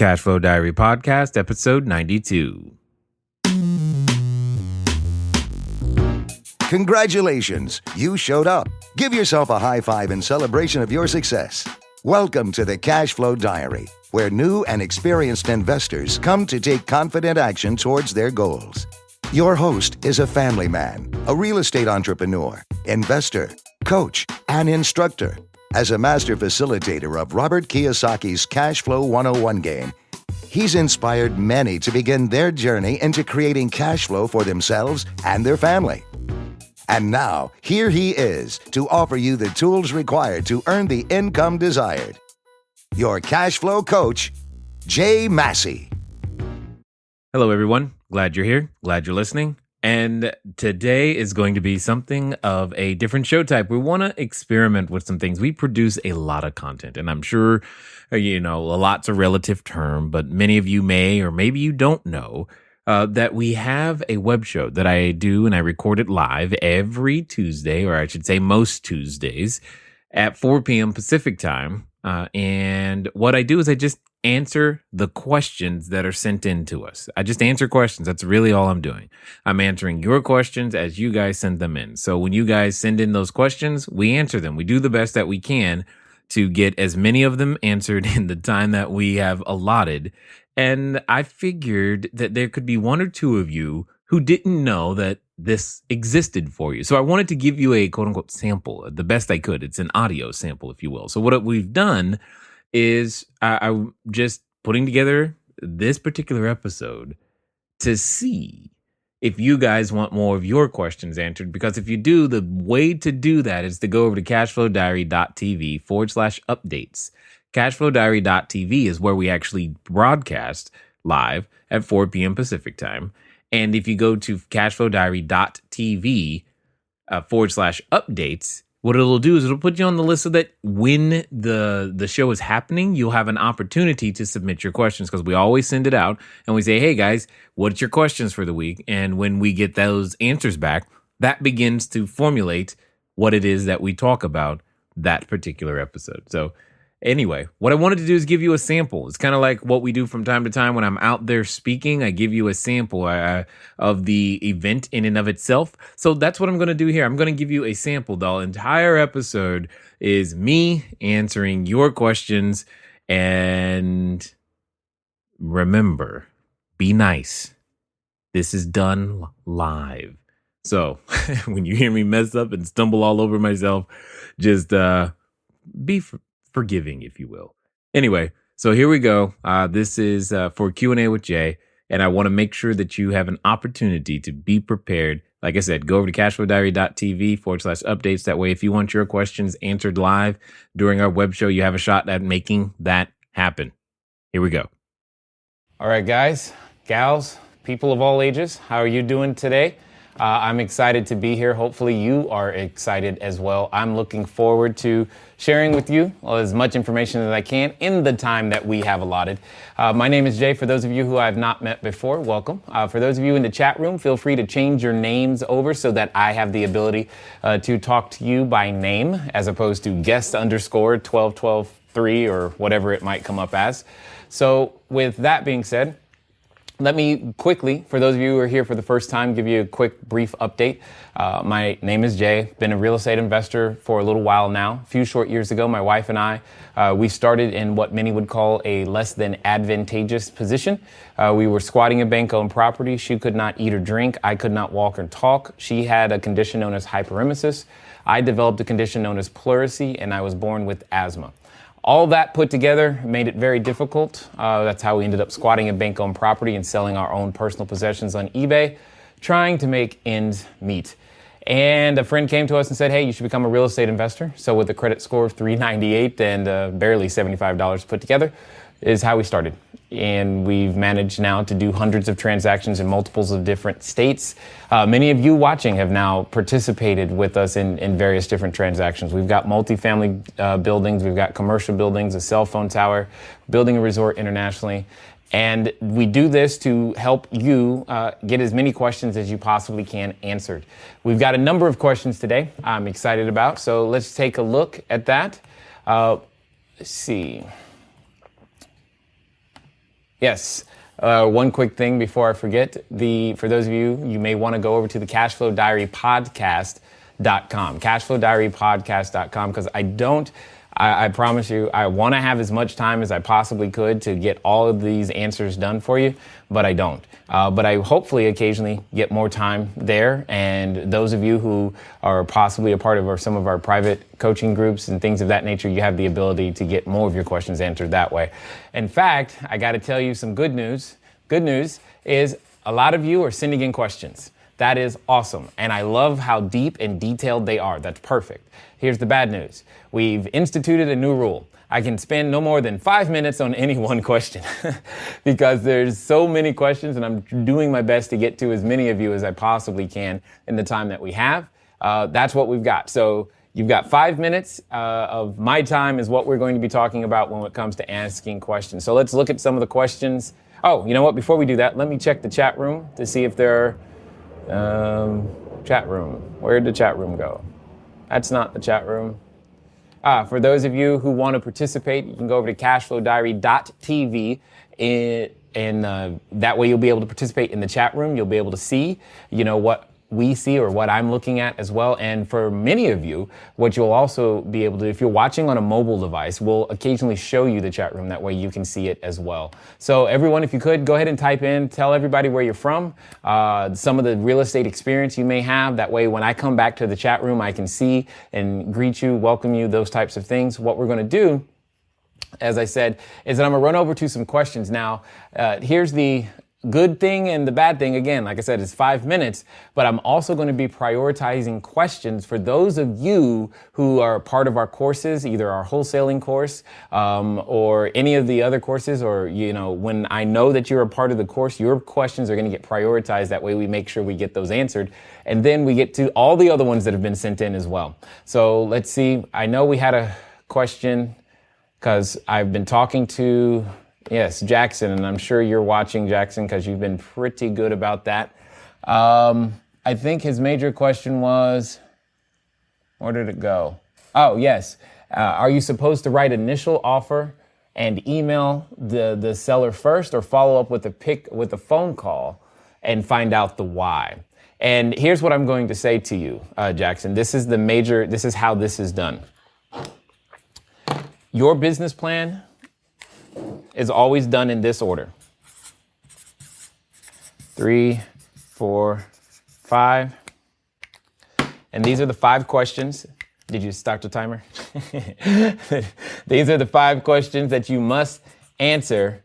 Cashflow Diary Podcast, episode 92. Congratulations, you showed up. Give yourself a high five in celebration of your success. Welcome to the Cashflow Diary, where new and experienced investors come to take confident action towards their goals. Your host is a family man, a real estate entrepreneur, investor, coach, and instructor. As a master facilitator of Robert Kiyosaki's Cashflow 101 game, he's inspired many to begin their journey into creating cash flow for themselves and their family. And now, here he is to offer you the tools required to earn the income desired. Your cash flow coach, Jay Massey. Hello, everyone. Glad you're here. Glad you're listening. And today is going to be something of a different show type. We want to experiment with some things. We produce a lot of content, and I'm sure, a lot's a relative term, but many of you may, or maybe you don't know, that we have a web show that I do, and I record it live every Tuesday, or I should say most Tuesdays, at 4 p.m. Pacific time. And what I do is I just answer the questions that are sent in to us. I just answer questions. That's really all I'm doing. I'm answering your questions as you guys send them in. So when you guys send in those questions, we answer them. We do the best that we can to get as many of them answered in the time that we have allotted. And I figured that there could be one or two of you who didn't know that this existed for you. So I wanted to give you a quote unquote sample, the best I could. It's an audio sample, if you will. So what we've done is I'm just putting together this particular episode to see if you guys want more of your questions answered. Because if you do, the way to do that is to go over to cashflowdiary.tv/updates. Cashflowdiary.tv is where we actually broadcast live at 4 p.m. Pacific time. And if you go to cashflowdiary.tv/updates, what it'll do is it'll put you on the list so that when the show is happening, you'll have an opportunity to submit your questions, because we always send it out and we say, hey guys, what's your questions for the week? And when we get those answers back, that begins to formulate what it is that we talk about that particular episode. So anyway, what I wanted to do is give you a sample. It's kind of like what we do from time to time when I'm out there speaking. I give you a sample of the event in and of itself. So that's what I'm going to do here. I'm going to give you a sample. The entire episode is me answering your questions. And remember, be nice. This is done live. So when you hear me mess up and stumble all over myself, just be forgiving, if you will. Anyway, so here we go. This is for Q&A with Jay, and I want to make sure that you have an opportunity to be prepared. Like I said, go over to cashflowdiary.tv/updates. That way, if you want your questions answered live during our web show, you have a shot at making that happen. Here we go. All right, guys, gals, people of all ages, how are you doing today? I'm excited to be here. Hopefully you are excited as well. I'm looking forward to sharing with you as much information as I can in the time that we have allotted. My name is Jay. For those of you who I have not met before, welcome. For those of you in the chat room, feel free to change your names over so that I have the ability to talk to you by name as opposed to guest underscore 12123 or whatever it might come up as. So with that being said, let me quickly, for those of you who are here for the first time, give you a quick, brief update. My name is Jay. Been a real estate investor for a little while now. A few short years ago, my wife and I, we started in what many would call a less than advantageous position. We were squatting a bank-owned property. She could not eat or drink. I could not walk or talk. She had a condition known as hyperemesis. I developed a condition known as pleurisy, and I was born with asthma. All that put together made it very difficult. That's how we ended up squatting a bank-owned property and selling our own personal possessions on eBay, trying to make ends meet. And a friend came to us and said, hey, you should become a real estate investor. So with a credit score of 398 and barely $75 put together is how we started. And we've managed now to do hundreds of transactions in multiples of different states. Many of you watching have now participated with us in various different transactions. We've got multifamily buildings, we've got commercial buildings, a cell phone tower, building a resort internationally. And we do this to help you get as many questions as you possibly can answered. We've got a number of questions today I'm excited about. So let's take a look at that. Let's see. Yes. One quick thing before I forget. For those of you, you may want to go over to the Cashflow Diary podcast.com, cashflowdiarypodcast.com, because I promise you, I want to have as much time as I possibly could to get all of these answers done for you, but I don't. But I hopefully occasionally get more time there. And those of you who are possibly a part of some of our private coaching groups and things of that nature, you have the ability to get more of your questions answered that way. In fact, I got to tell you some good news. Good news is a lot of you are sending in questions. That is awesome. And I love how deep and detailed they are. That's perfect. Here's the bad news. We've instituted a new rule. I can spend no more than 5 minutes on any one question because there's so many questions, and I'm doing my best to get to as many of you as I possibly can in the time that we have. That's what we've got. So you've got 5 minutes of my time is what we're going to be talking about when it comes to asking questions. So let's look at some of the questions. Oh, you know what? Before we do that, let me check the chat room to see if there are chat room. Where'd the chat room go? That's not the chat room. For those of you who want to participate, you can go over to cashflowdiary.tv and that way you'll be able to participate in the chat room. You'll be able to see, what we see or what I'm looking at as well. And for many of you, what you'll also be able to, if you're watching on a mobile device, we'll occasionally show you the chat room. That way you can see it as well. So everyone, if you could, go ahead and type in, tell everybody where you're from, some of the real estate experience you may have. That way when I come back to the chat room, I can see and greet you, welcome you, those types of things. What we're going to do, as I said, is that I'm going to run over to some questions. Now, here's the good thing and the bad thing. Again, like I said, it's 5 minutes, but I'm also going to be prioritizing questions for those of you who are part of our courses, either our wholesaling course, or any of the other courses, or, when I know that you're a part of the course, your questions are going to get prioritized. That way we make sure we get those answered. And then we get to all the other ones that have been sent in as well. So let's see. I know we had a question because I've been talking to yes, Jackson, and I'm sure you're watching, Jackson, because you've been pretty good about that. I think his major question was, where did it go? Oh, yes. Are you supposed to write initial offer and email the seller first, or follow up with a phone call and find out the why? And here's what I'm going to say to you, Jackson. This is how this is done. Your business plan is always done in this order. 3, 4, 5. And these are the 5 questions. Did you start the timer? These are the 5 questions that you must answer,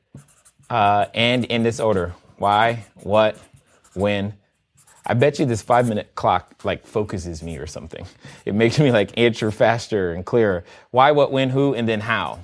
and in this order. Why, what, when. I bet you this 5-minute clock focuses me or something. It makes me answer faster and clearer. Why, what, when, who, and then how.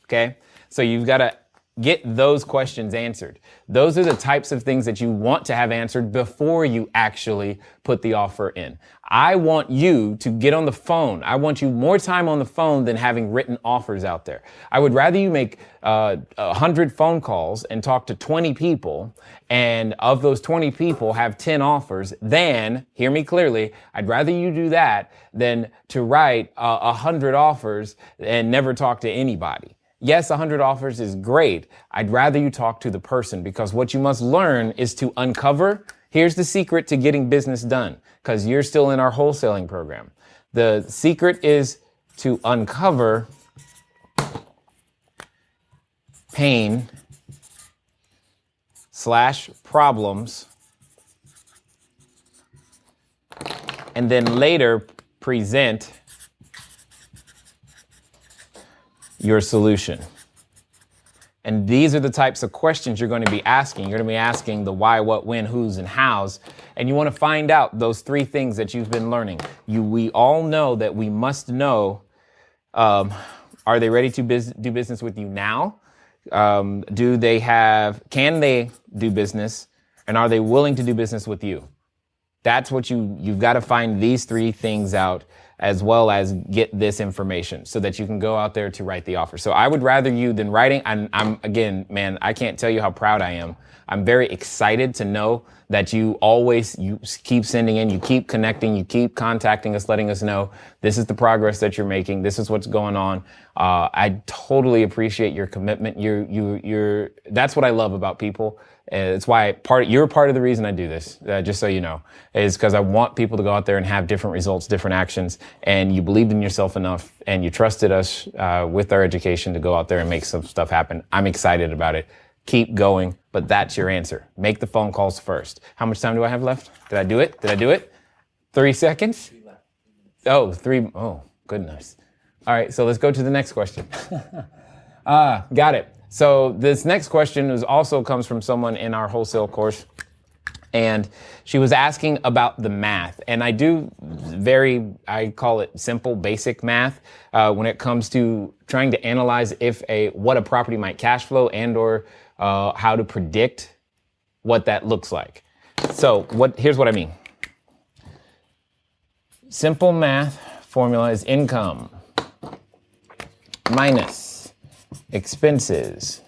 Okay? So you've got to get those questions answered. Those are the types of things that you want to have answered before you actually put the offer in. I want you to get on the phone. I want you more time on the phone than having written offers out there. I would rather you make 100 phone calls and talk to 20 people, and of those 20 people have 10 offers than, hear me clearly, I'd rather you do that than to write 100 offers and never talk to anybody. Yes, 100 offers is great. I'd rather you talk to the person, because what you must learn is to uncover. Here's the secret to getting business done, because you're still in our wholesaling program. The secret is to uncover pain/problems, and then later present your solution. And these are the types of questions you're going to be asking. You're going to be asking the why, what, when, who's, and how's. And you want to find out those 3 things that you've been learning. We all know that we must know, are they ready to do business with you now? Can they do business? And are they willing to do business with you? That's what you've got to find these 3 things out as well as get this information so that you can go out there to write the offer. So I would rather you than writing. I'm again, man, I can't tell you how proud I am. I'm very excited to know that you keep sending in, you keep connecting, you keep contacting us, letting us know this is the progress that you're making. This is what's going on. I totally appreciate your commitment. That's what I love about people. It's why you're part of the reason I do this, just so you know, is because I want people to go out there and have different results, different actions. And you believed in yourself enough and you trusted us with our education to go out there and make some stuff happen. I'm excited about it. Keep going, but that's your answer. Make the phone calls first. How much time do I have left? Did I do it? 3 seconds? 3 left. Oh, 3. Oh, goodness. All right, so let's go to the next question. Got it. So this next question also comes from someone in our wholesale course. And she was asking about the math. And I do I call it simple, basic math when it comes to trying to analyze what a property might cash flow and or how to predict what that looks like. So here's what I mean. Simple math formula is income minus expenses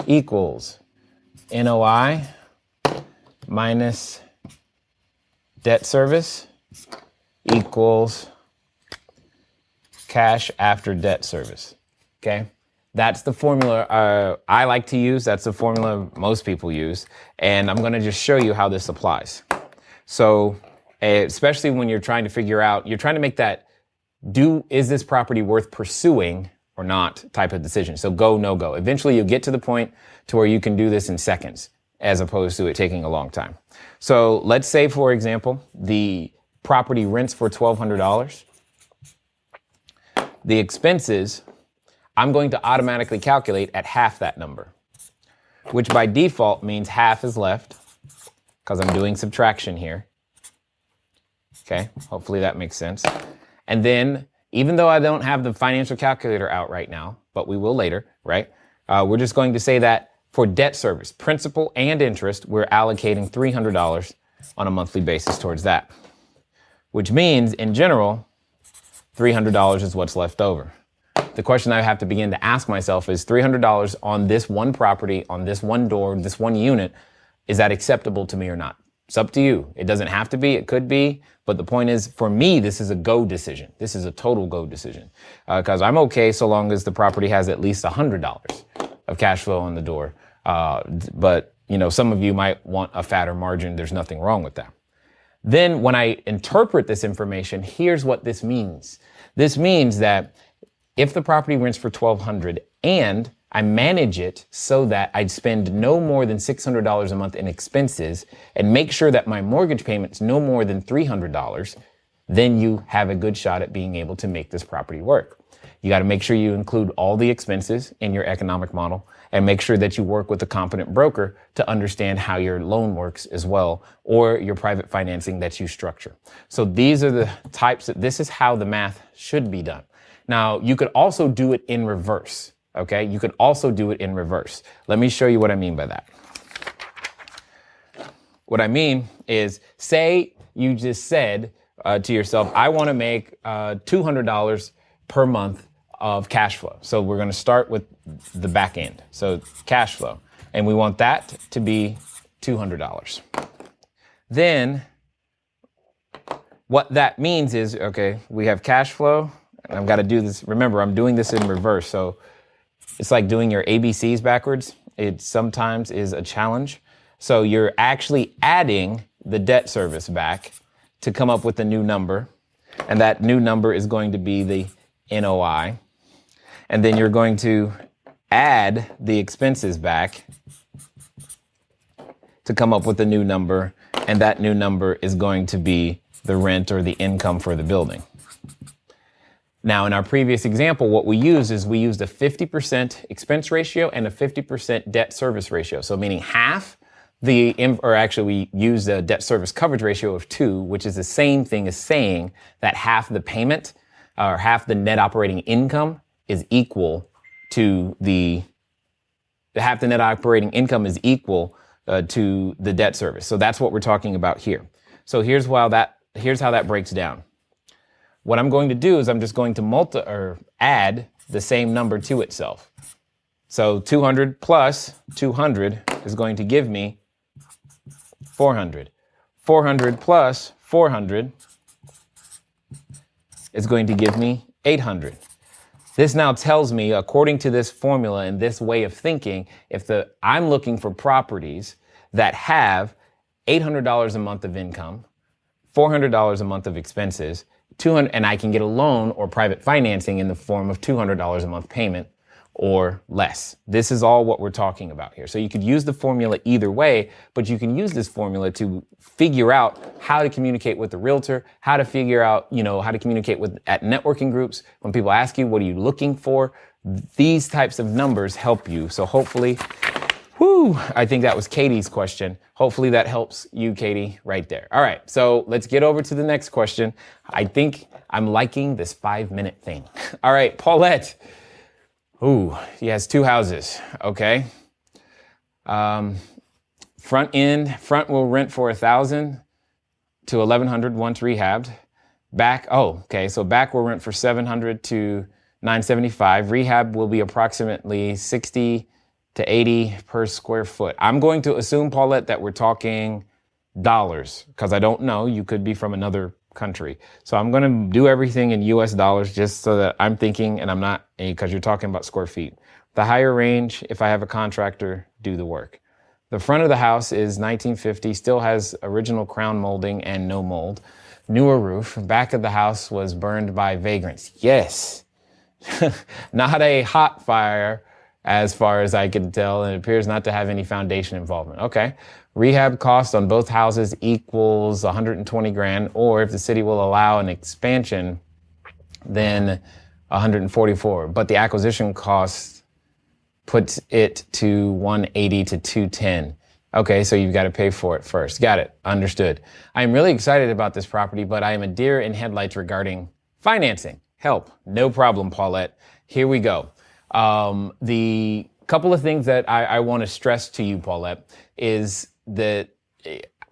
equals NOI minus debt service equals cash after debt service. Okay? That's the formula I like to use. That's the formula most people use. And I'm going to just show you how this applies. So, especially when you're trying to figure out, you're trying to make that is this property worth pursuing or not type of decision. So go, no go. Eventually you'll get to the point to where you can do this in seconds as opposed to it taking a long time. So let's say, for example, the property rents for $1,200. The expenses, I'm going to automatically calculate at half that number, which by default means half is left because I'm doing subtraction here. Okay, hopefully that makes sense. And then, even though I don't have the financial calculator out right now, but we will later, right? We're just going to say that for debt service, principal and interest, we're allocating $300 on a monthly basis towards that, which means in general, $300 is what's left over. The question I have to begin to ask myself is $300 on this one property, on this one door, this one unit, is that acceptable to me or not? It's up to you. It doesn't have to be, it could be, but the point is, for me, this is a go decision. This is a total go decision. Because I'm okay so long as the property has at least $100 of cash flow on the door. But, some of you might want a fatter margin. There's nothing wrong with that. Then when I interpret this information, here's what this means. This means that if the property rents for $1,200 and I manage it so that I'd spend no more than $600 a month in expenses and make sure that my mortgage payment's no more than $300, then you have a good shot at being able to make this property work. You got to make sure you include all the expenses in your economic model and make sure that you work with a competent broker to understand how your loan works as well, or your private financing that you structure. So these are the this is how the math should be done. Now, you could also do it in reverse. Okay, you could also do it in reverse. Let me show you what I mean by that. What I mean is, say you just said to yourself, I want to make $200 per month of cash flow. So we're going to start with the back end. So cash flow. And we want that to be $200. Then what that means is, okay, we have cash flow. And I've got to do this. Remember, I'm doing this in reverse. So it's like doing your ABCs backwards. It sometimes is a challenge. So you're actually adding the debt service back to come up with a new number. And that new number is going to be the NOI. And then you're going to add the expenses back to come up with a new number. And that new number is going to be the rent or the income for the building. Now, in our previous example, what we used is we used a 50% expense ratio and a 50% debt service ratio. So meaning half we used a debt service coverage ratio of 2, which is the same thing as saying that half the payment or half the net operating income is equal to half the net operating income is equal to the debt service. So that's what we're talking about here. So here's how that breaks down. what I'm going to do is I'm just going to add the same number to itself. So 200 plus 200 is going to give me 400. 400 plus 400 is going to give me 800. This now tells me, according to this formula and this way of thinking, if I'm looking for properties that have $800 a month of income, $400 a month of expenses, and I can get a loan or private financing in the form of $200 a month payment or less. This is all what we're talking about here. So you could use the formula either way, but you can use this formula to figure out how to communicate with the realtor, how to figure out, how to communicate at networking groups. When people ask you, what are you looking for? These types of numbers help you. So hopefully, I think that was Katie's question. Hopefully that helps you, Katie, right there. All right, so let's get over to the next question. I think I'm liking this 5-minute thing. All right, Paulette. He has 2 houses, okay. Front will rent for $1,000 to $1,100 once rehabbed. Back will rent for $700 to $975. Rehab will be approximately $60 to $80 per square foot. I'm going to assume, Paulette, that we're talking dollars, because I don't know. You could be from another country. So I'm going to do everything in US dollars just so that I'm thinking, and I'm not, because you're talking about square feet. The higher range, if I have a contractor do the work. The front of the house is 1950, still has original crown molding and no mold. Newer roof. Back of the house was burned by vagrants. Yes. Not a hot fire, as far as I can tell, and it appears not to have any foundation involvement. Okay. Rehab cost on both houses equals $120,000, or if the city will allow an expansion, then $144,000. But the acquisition cost puts it to $180,000 to $210,000. Okay, so you've got to pay for it first. Got it. Understood. I'm really excited about this property, but I am a deer in headlights regarding financing. Help. No problem, Paulette. Here we go. The couple of things that I want to stress to you, Paulette, is that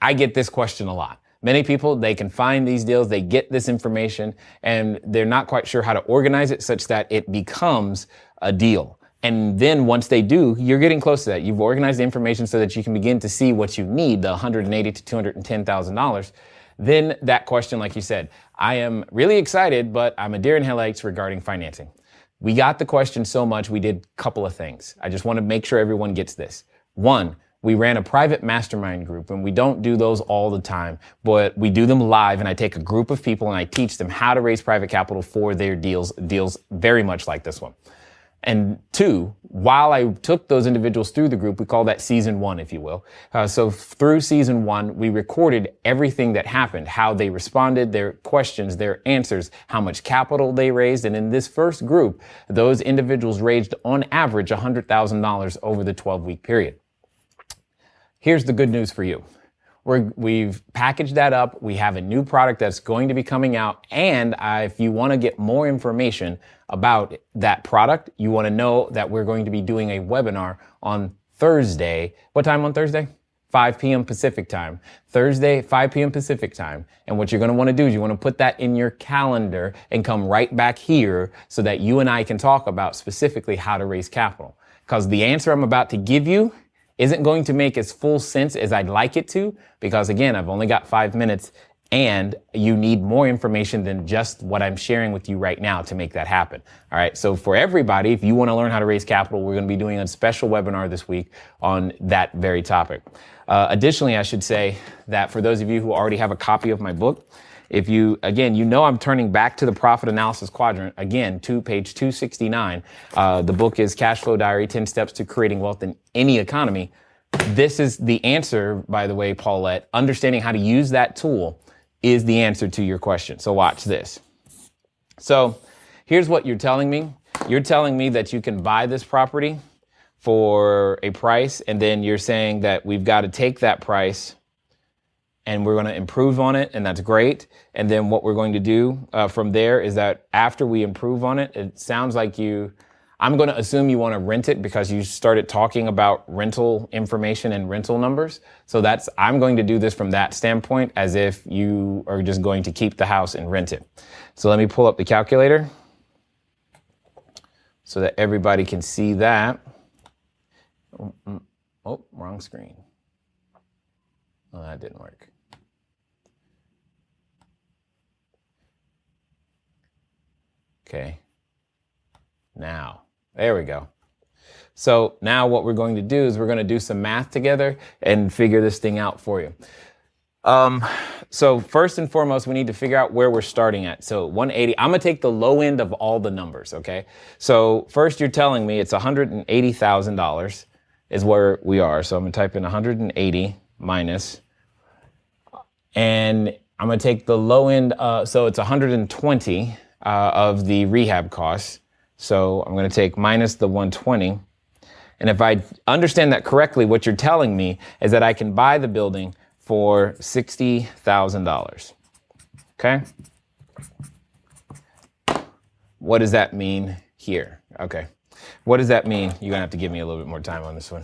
I get this question a lot. Many people, they can find these deals, they get this information, and they're not quite sure how to organize it such that it becomes a deal. And then once they do, you're getting close to that. You've organized the information so that you can begin to see what you need, the $180,000 to $210,000. Then that question, like you said, I am really excited, but I'm a deer in headlights regarding financing. We got the question so much, we did a couple of things. I just want to make sure everyone gets this. One, we ran a private mastermind group, and we don't do those all the time, but we do them live, and I take a group of people and I teach them how to raise private capital for their deals very much like this one. And 2, while I took those individuals through the group, we call that season 1, if you will. So through season 1, we recorded everything that happened, how they responded, their questions, their answers, how much capital they raised. And in this first group, those individuals raised on average $100,000 over the 12-week period. Here's the good news for you. We've packaged that up. We have a new product that's going to be coming out. And if you want to get more information about that product, you want to know that we're going to be doing a webinar on Thursday. What time on Thursday? 5 p.m. Pacific time. Thursday, 5 p.m. Pacific time. And what you're going to want to do is you want to put that in your calendar and come right back here so that you and I can talk about specifically how to raise capital. Because the answer I'm about to give you isn't going to make as full sense as I'd like it to, because again, I've only got 5 minutes and you need more information than just what I'm sharing with you right now to make that happen. All right. So for everybody, if you want to learn how to raise capital, we're going to be doing a special webinar this week on that very topic. Additionally, I should say that for those of you who already have a copy of my book, if you, again, I'm turning back to the profit analysis quadrant, again, page 269. The book is Cashflow Diary, 10 Steps to Creating Wealth in Any Economy. This is the answer, by the way, Paulette. Understanding how to use that tool is the answer to your question. So watch this. So here's what you're telling me. You're telling me that you can buy this property for a price, and then you're saying that we've got to take that price and we're going to improve on it, and that's great. And then what we're going to do from there is that after we improve on it, it sounds like I'm going to assume you want to rent it because you started talking about rental information and rental numbers. So I'm going to do this from that standpoint, as if you are just going to keep the house and rent it. So let me pull up the calculator so that everybody can see that. Oh, wrong screen. Oh, that didn't work. Okay. Now, there we go. So now what we're going to do is we're going to do some math together and figure this thing out for you. So first and foremost, we need to figure out where we're starting at. So 180, I'm going to take the low end of all the numbers, okay? So first you're telling me it's $180,000 is where we are. So I'm going to type in 180 minus, and I'm going to take the low end, so it's 120 of the rehab costs. So I'm going to take minus the 120. And if I understand that correctly, what you're telling me is that I can buy the building for $60,000. Okay? What does that mean here? Okay. What does that mean? You're going to have to give me a little bit more time on this one.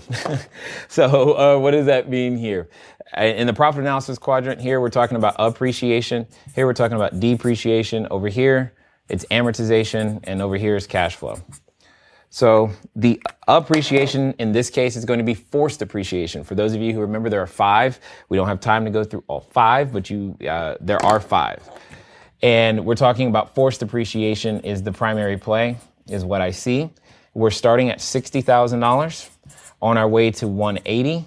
So what does that mean here? In the profit analysis quadrant here, we're talking about appreciation. Here we're talking about depreciation. Over here, it's amortization. And over here is cash flow. So the appreciation in this case is going to be forced appreciation. For those of you who remember, there are 5. We don't have time to go through all 5, but there are 5. And we're talking about forced appreciation is the primary play, is what I see. We're starting at $60,000 on our way to 180.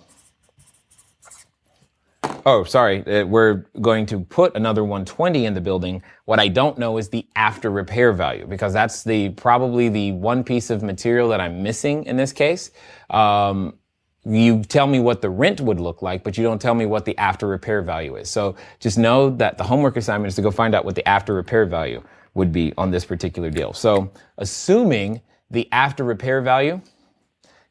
Oh, sorry. We're going to put another 120 in the building. What I don't know is the after repair value, because that's probably the one piece of material that I'm missing in this case. You tell me what the rent would look like, but you don't tell me what the after repair value is. So just know that the homework assignment is to go find out what the after repair value would be on this particular deal. So assuming the after repair value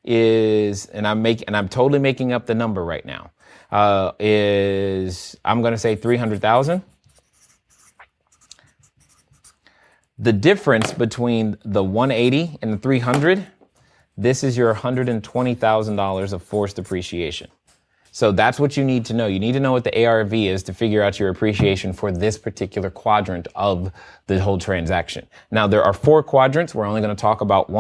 is, and I'm totally making up the number right now, I'm going to say 300,000. The difference between the 180 and the 300, this is your $120,000 of forced appreciation. So that's what you need to know. You need to know what the ARV is to figure out your appreciation for this particular quadrant of the whole transaction. Now, there are 4 quadrants. We're only going to talk about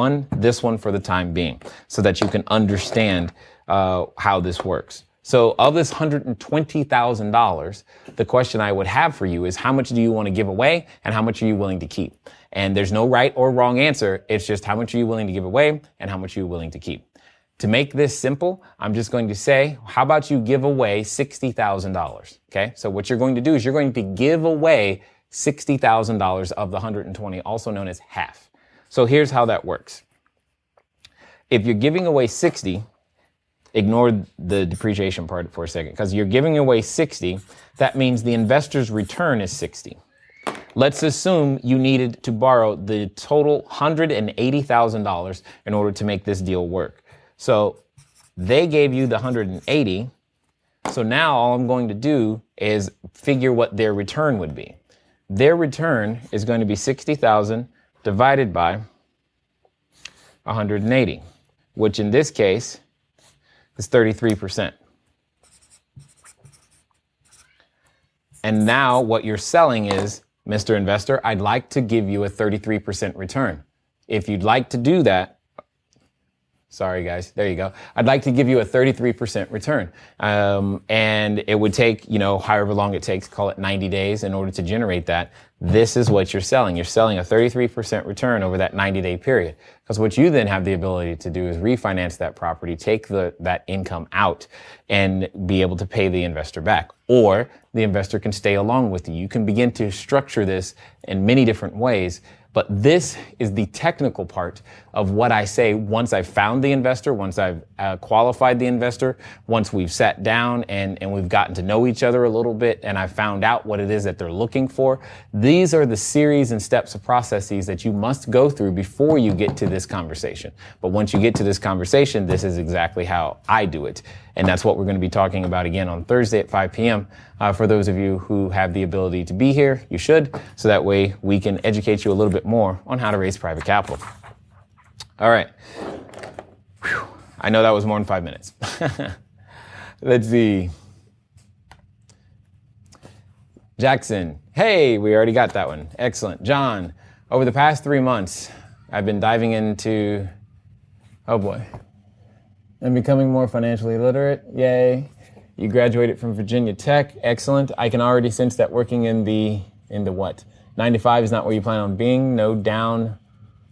this one for the time being, so that you can understand how this works. So of this $120,000, the question I would have for you is, how much do you want to give away and how much are you willing to keep? And there's no right or wrong answer. It's just how much are you willing to give away and how much are you willing to keep? To make this simple, I'm just going to say, how about you give away $60,000? Okay. So what you're going to do is you're going to give away $60,000 of the 120, also known as half. So here's how that works. If you're giving away 60, ignore the depreciation part for a second, because you're giving away 60. That means the investor's return is 60. Let's assume you needed to borrow the total $180,000 in order to make this deal work. So they gave you the 180. So now all I'm going to do is figure what their return would be. Their return is going to be 60,000 divided by 180, which in this case is 33%. And now what you're selling is, Mr. Investor, I'd like to give you a 33% return. If you'd like to do that, sorry guys, there you go. I'd like to give you a 33% return. And it would take, however long it takes, call it 90 days in order to generate that. This is what you're selling. You're selling a 33% return over that 90-day period. Because what you then have the ability to do is refinance that property, take that income out, and be able to pay the investor back. Or the investor can stay along with you. You can begin to structure this in many different ways. But this is the technical part of what I say once I've found the investor, once I've qualified the investor, once we've sat down and we've gotten to know each other a little bit and I've found out what it is that they're looking for. These are the series and steps of processes that you must go through before you get to this conversation. But once you get to this conversation, this is exactly how I do it. And that's what we're going to be talking about again on Thursday at 5 p.m. For those of you who have the ability to be here, you should, so that way we can educate you a little bit more on how to raise private capital. All right. Whew. I know that was more than 5 minutes. Let's see. Jackson. Hey, we already got that one. Excellent. John, over the past 3 months, I've been diving into, oh boy, I'm becoming more financially literate. Yay. You graduated from Virginia Tech. Excellent. I can already sense that working in the what? 9 to 5 is not where you plan on being. No down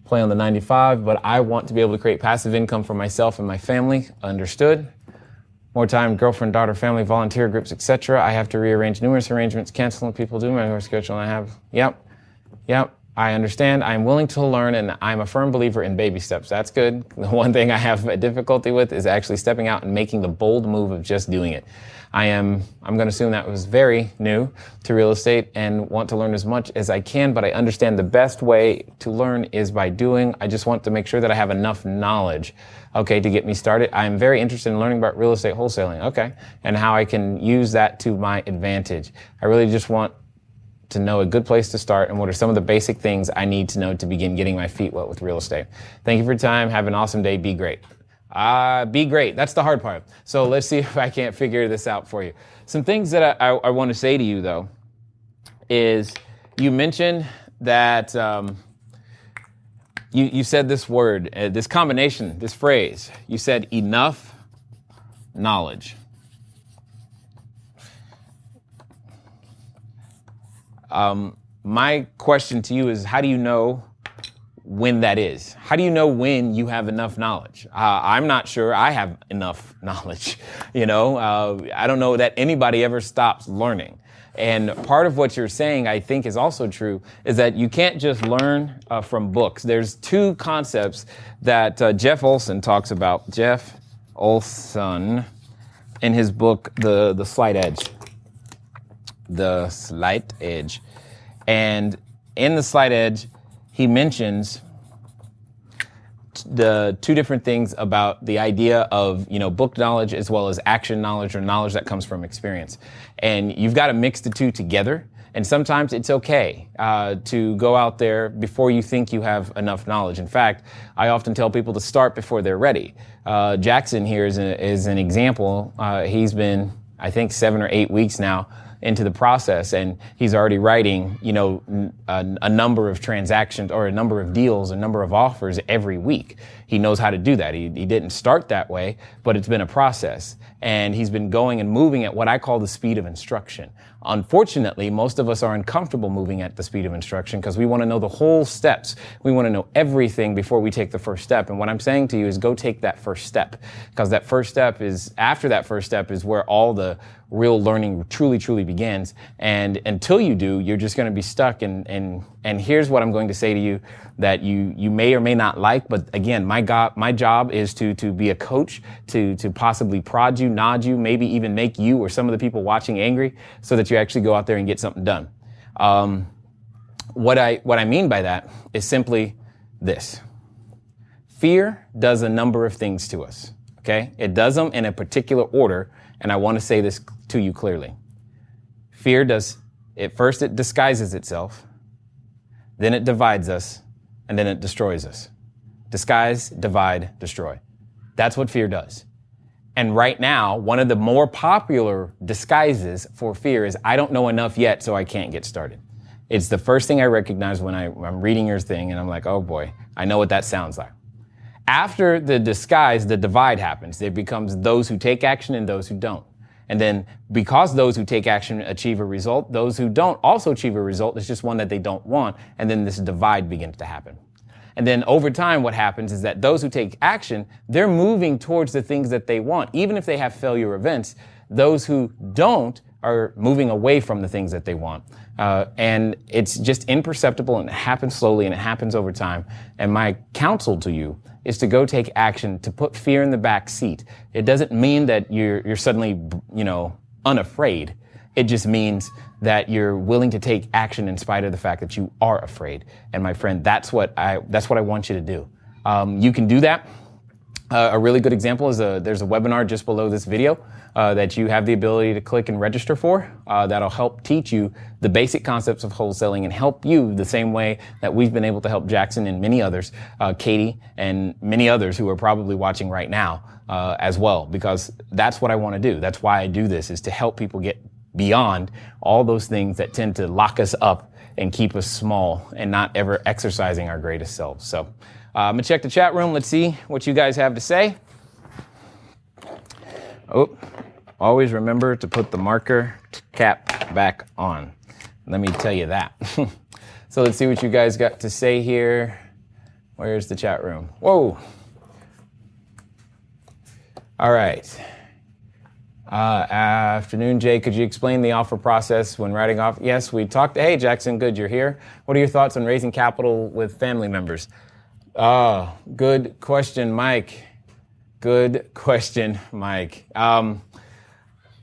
play on the 9 to 5, but I want to be able to create passive income for myself and my family. Understood. More time, girlfriend, daughter, family, volunteer groups, etc. I have to rearrange numerous arrangements, canceling people, do my work schedule, and I have, yep, I understand. I'm willing to learn, and I'm a firm believer in baby steps. That's good. The one thing I have a difficulty with is actually stepping out and making the bold move of just doing it. I'm going to assume that was very new to real estate and want to learn as much as I can, but I understand the best way to learn is by doing. I just want to make sure that I have enough knowledge, okay, to get me started. I'm very interested in learning about real estate wholesaling, okay, and how I can use that to my advantage. I really just want to know a good place to start and what are some of the basic things I need to know to begin getting my feet wet with real estate. Thank you for your time. Have an awesome day. Be great. Be great. That's the hard part. So let's see if I can't figure this out for you. Some things that I want to say to you, though, is you mentioned that you said this word, this combination, this phrase. You said enough knowledge. My question to you is, how do you know when that is? How do you know when you have enough knowledge? I'm not sure I have enough knowledge. I don't know that anybody ever stops learning. And part of what you're saying, I think, is also true, is that you can't just learn from books. There's two concepts that Jeff Olson talks about. Jeff Olson, in his book, The Slight Edge. The Slight Edge. And in The Slight Edge, he mentions the two different things about the idea of, book knowledge as well as action knowledge, or knowledge that comes from experience. And you've got to mix the two together. And sometimes it's okay to go out there before you think you have enough knowledge. In fact, I often tell people to start before they're ready. Jackson here is an example. He's been, I think, 7 or 8 weeks now into the process, and he's already writing, a number of transactions or a number of deals, a number of offers every week. He knows how to do that. He didn't start that way, but it's been a process, and he's been going and moving at what I call the speed of instruction. Unfortunately, most of us are uncomfortable moving at the speed of instruction because we want to know the whole steps. We want to know everything before we take the first step. And what I'm saying to you is go take that first step, because that first step is, after that first step is where all the real learning truly, truly begins. And until you do, you're just going to be stuck. And here's what I'm going to say to you that you may or may not like. But again, my job is to be a coach, to possibly prod you, nod you, maybe even make you or some of the people watching angry, so that you actually go out there and get something done. What I mean by that is simply this. Fear does a number of things to us. Okay? It does them in a particular order. And I want to say this to you clearly. Fear first it disguises itself, then it divides us, and then it destroys us. Disguise, divide, destroy. That's what fear does. And right now, one of the more popular disguises for fear is, I don't know enough yet, so I can't get started. It's the first thing I recognize when I'm reading your thing, and I'm like, oh boy, I know what that sounds like. After the disguise, the divide happens. It becomes those who take action and those who don't. And then because those who take action achieve a result, those who don't also achieve a result. It's just one that they don't want. And then this divide begins to happen. And then over time, what happens is that those who take action, they're moving towards the things that they want. Even if they have failure events, those who don't are moving away from the things that they want. And it's just imperceptible, and it happens slowly, and it happens over time. And my counsel to you is to go take action, to put fear in the back seat. It doesn't mean that you're suddenly, unafraid. It just means that you're willing to take action in spite of the fact that you are afraid. And my friend, that's what I want you to do. You can do that. A really good example is there's a webinar just below this video that you have the ability to click and register for. That'll help teach you the basic concepts of wholesaling and help you the same way that we've been able to help Jackson and many others, Katie and many others who are probably watching right now as well, because that's what I want to do. That's why I do this, is to help people get beyond all those things that tend to lock us up and keep us small and not ever exercising our greatest selves. So I'm gonna check the chat room. Let's see what you guys have to say. Oh, always remember to put the marker cap back on. Let me tell you that. So let's see what you guys got to say here. Where's the chat room? Whoa. All right. Afternoon, Jay. Could you explain the offer process when writing off? Yes, we talked. Hey, Jackson, good you're here. What are your thoughts on raising capital with family members? Good question, Mike. Good question, Mike.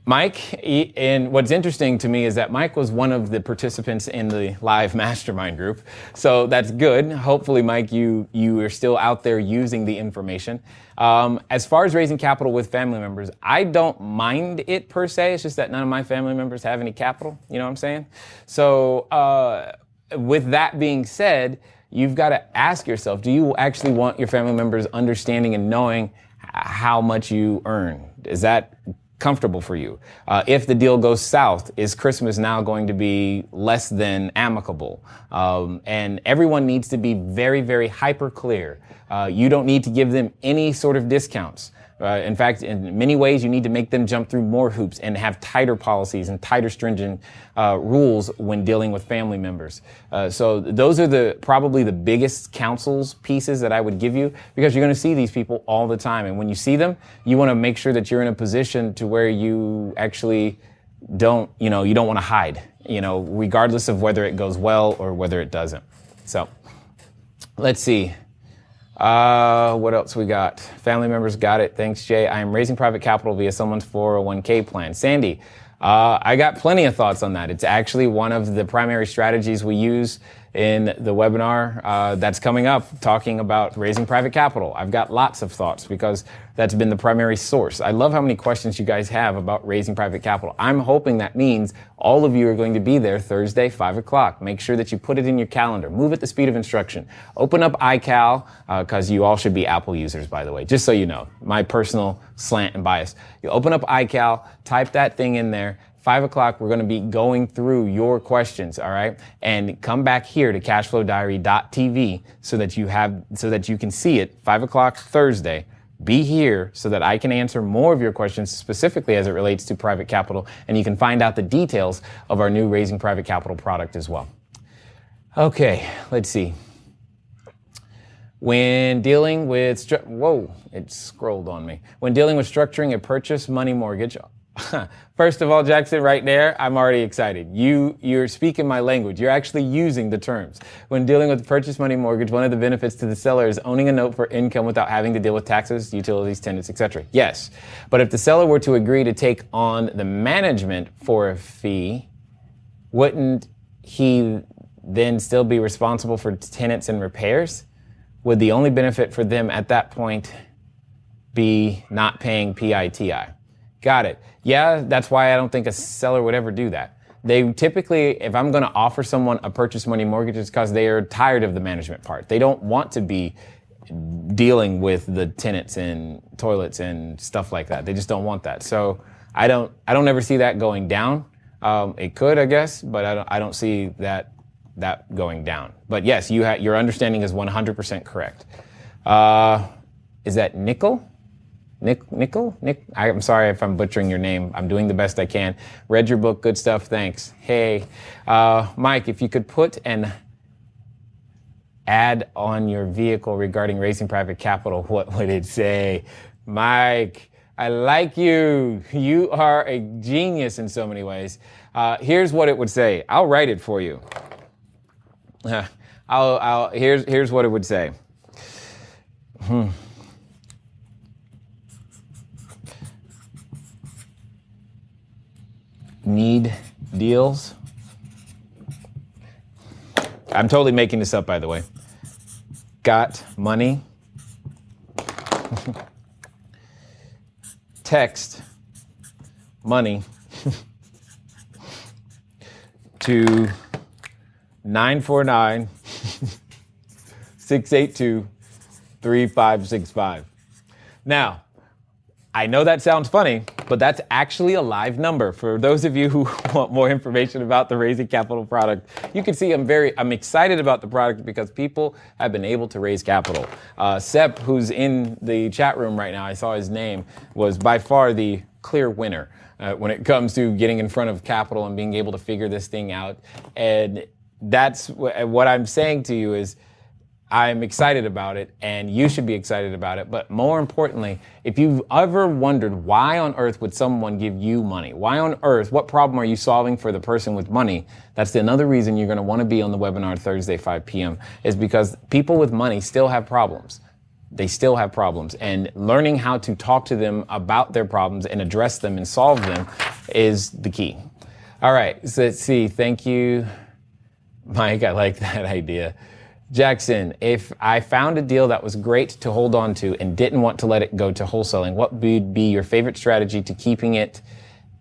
Mike, and what's interesting to me is that Mike was one of the participants in the live mastermind group. So that's good. Hopefully, Mike, you are still out there using the information. As far as raising capital with family members, I don't mind it per se. It's just that none of my family members have any capital. You know what I'm saying? So with that being said, you've got to ask yourself, do you actually want your family members understanding and knowing how much you earn? Is that comfortable for you? If the deal goes south, is Christmas now going to be less than amicable? And everyone needs to be very, very hyper clear. You don't need to give them any sort of discounts. In fact, in many ways, you need to make them jump through more hoops and have tighter policies and tighter stringent rules when dealing with family members. So those are probably the biggest counsels pieces that I would give you, because you're going to see these people all the time. And when you see them, you want to make sure that you're in a position to where you actually you don't want to hide, regardless of whether it goes well or whether it doesn't. So let's see. What else we got? Family members got it. Thanks, Jay. I am raising private capital via someone's 401k plan. Sandy, I got plenty of thoughts on that. It's actually one of the primary strategies we use in the webinar that's coming up, talking about raising private capital. I've got lots of thoughts because that's been the primary source. I love how many questions you guys have about raising private capital. I'm hoping that means all of you are going to be there Thursday, 5 o'clock. Make sure that you put it in your calendar. Move at the speed of instruction. Open up iCal, because you all should be Apple users, by the way, just so you know. My personal slant and bias. You open up iCal, type that thing in there. 5 o'clock, we're going to be going through your questions, all right? And come back here to cashflowdiary.tv so that you can see it 5 o'clock Thursday. Be here so that I can answer more of your questions, specifically as it relates to private capital, and you can find out the details of our new Raising Private Capital product as well. Okay, let's see. When dealing with, it scrolled on me. When dealing with structuring a purchase money mortgage, first of all, Jackson, right there, I'm already excited. You're speaking my language. You're actually using the terms. When dealing with purchase money mortgage, one of the benefits to the seller is owning a note for income without having to deal with taxes, utilities, tenants, etc. Yes, but if the seller were to agree to take on the management for a fee, wouldn't he then still be responsible for tenants and repairs? Would the only benefit for them at that point be not paying PITI? Got it. Yeah, that's why I don't think a seller would ever do that. They typically, if I'm going to offer someone a purchase money mortgage, it's because they are tired of the management part. They don't want to be dealing with the tenants and toilets and stuff like that. They just don't want that. So I don't ever see that going down. It could, I guess, but I don't see that going down. But yes, your understanding is 100% correct. Is that Nickel? Nick, I'm sorry if I'm butchering your name. I'm doing the best I can. Read your book. Good stuff. Thanks. Hey, Mike, if you could put an ad on your vehicle regarding raising private capital, what would it say? Mike, I like you. You are a genius in so many ways. Here's what it would say. I'll write it for you. Here's what it would say. Need deals? I'm totally making this up, by the way. Got money? text money to 949-682-3565. Now, I know that sounds funny, but that's actually a live number. For those of you who want more information about the Raising Capital product, you can see I'm excited about the product because people have been able to raise capital. Sep, who's in the chat room right now, I saw his name, was by far the clear winner when it comes to getting in front of capital and being able to figure this thing out. And that's what I'm saying to you is, I'm excited about it, and you should be excited about it. But more importantly, if you've ever wondered why on earth would someone give you money? Why on earth? What problem are you solving for the person with money? That's another reason you're going to want to be on the webinar Thursday, 5 p.m. is because people with money still have problems. They still have problems. And learning how to talk to them about their problems and address them and solve them is the key. All right, so let's see. Thank you, Mike. I like that idea. Jackson, if I found a deal that was great to hold on to and didn't want to let it go to wholesaling, what would be your favorite strategy to keeping it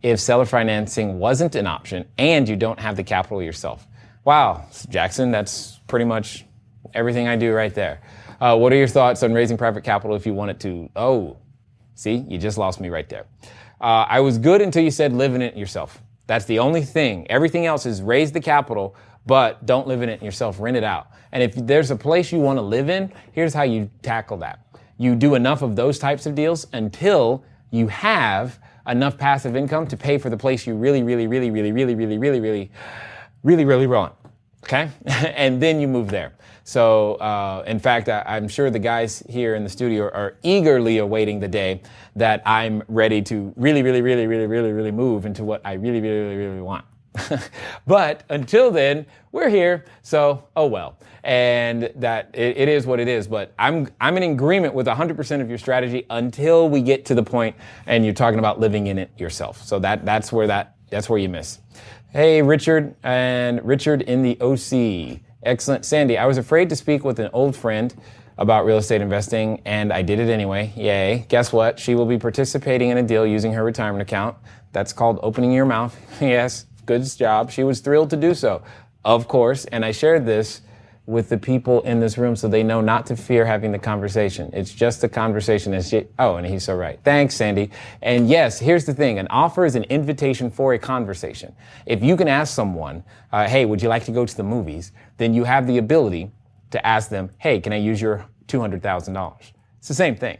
if seller financing wasn't an option and you don't have the capital yourself? Wow, Jackson, that's pretty much everything I do right there. What are your thoughts on raising private capital if you wanted to? Oh, see, you just lost me right there. I was good until you said live in it yourself. That's the only thing. Everything else is raise the capital, but don't live in it yourself, rent it out. And if there's a place you want to live in, here's how you tackle that. You do enough of those types of deals until you have enough passive income to pay for the place you really want. Okay? And then you move there. So, in fact, I'm sure the guys here in the studio are eagerly awaiting the day that I'm ready to really move into what I really want. But until then, we're here, so oh well. And that it is what it is. But I'm in agreement with 100% of your strategy until we get to the point and you're talking about living in it yourself. So that's where you miss. Hey, Richard in the OC. Excellent. Sandy, I was afraid to speak with an old friend about real estate investing, and I did it anyway. Yay. Guess what? She will be participating in a deal using her retirement account. That's called opening your mouth. Yes. Good job. She was thrilled to do so, of course. And I shared this with the people in this room so they know not to fear having the conversation. It's just a conversation. And he's so right. Thanks, Sandy. And yes, here's the thing. An offer is an invitation for a conversation. If you can ask someone, hey, would you like to go to the movies? Then you have the ability to ask them, hey, can I use your $200,000? It's the same thing.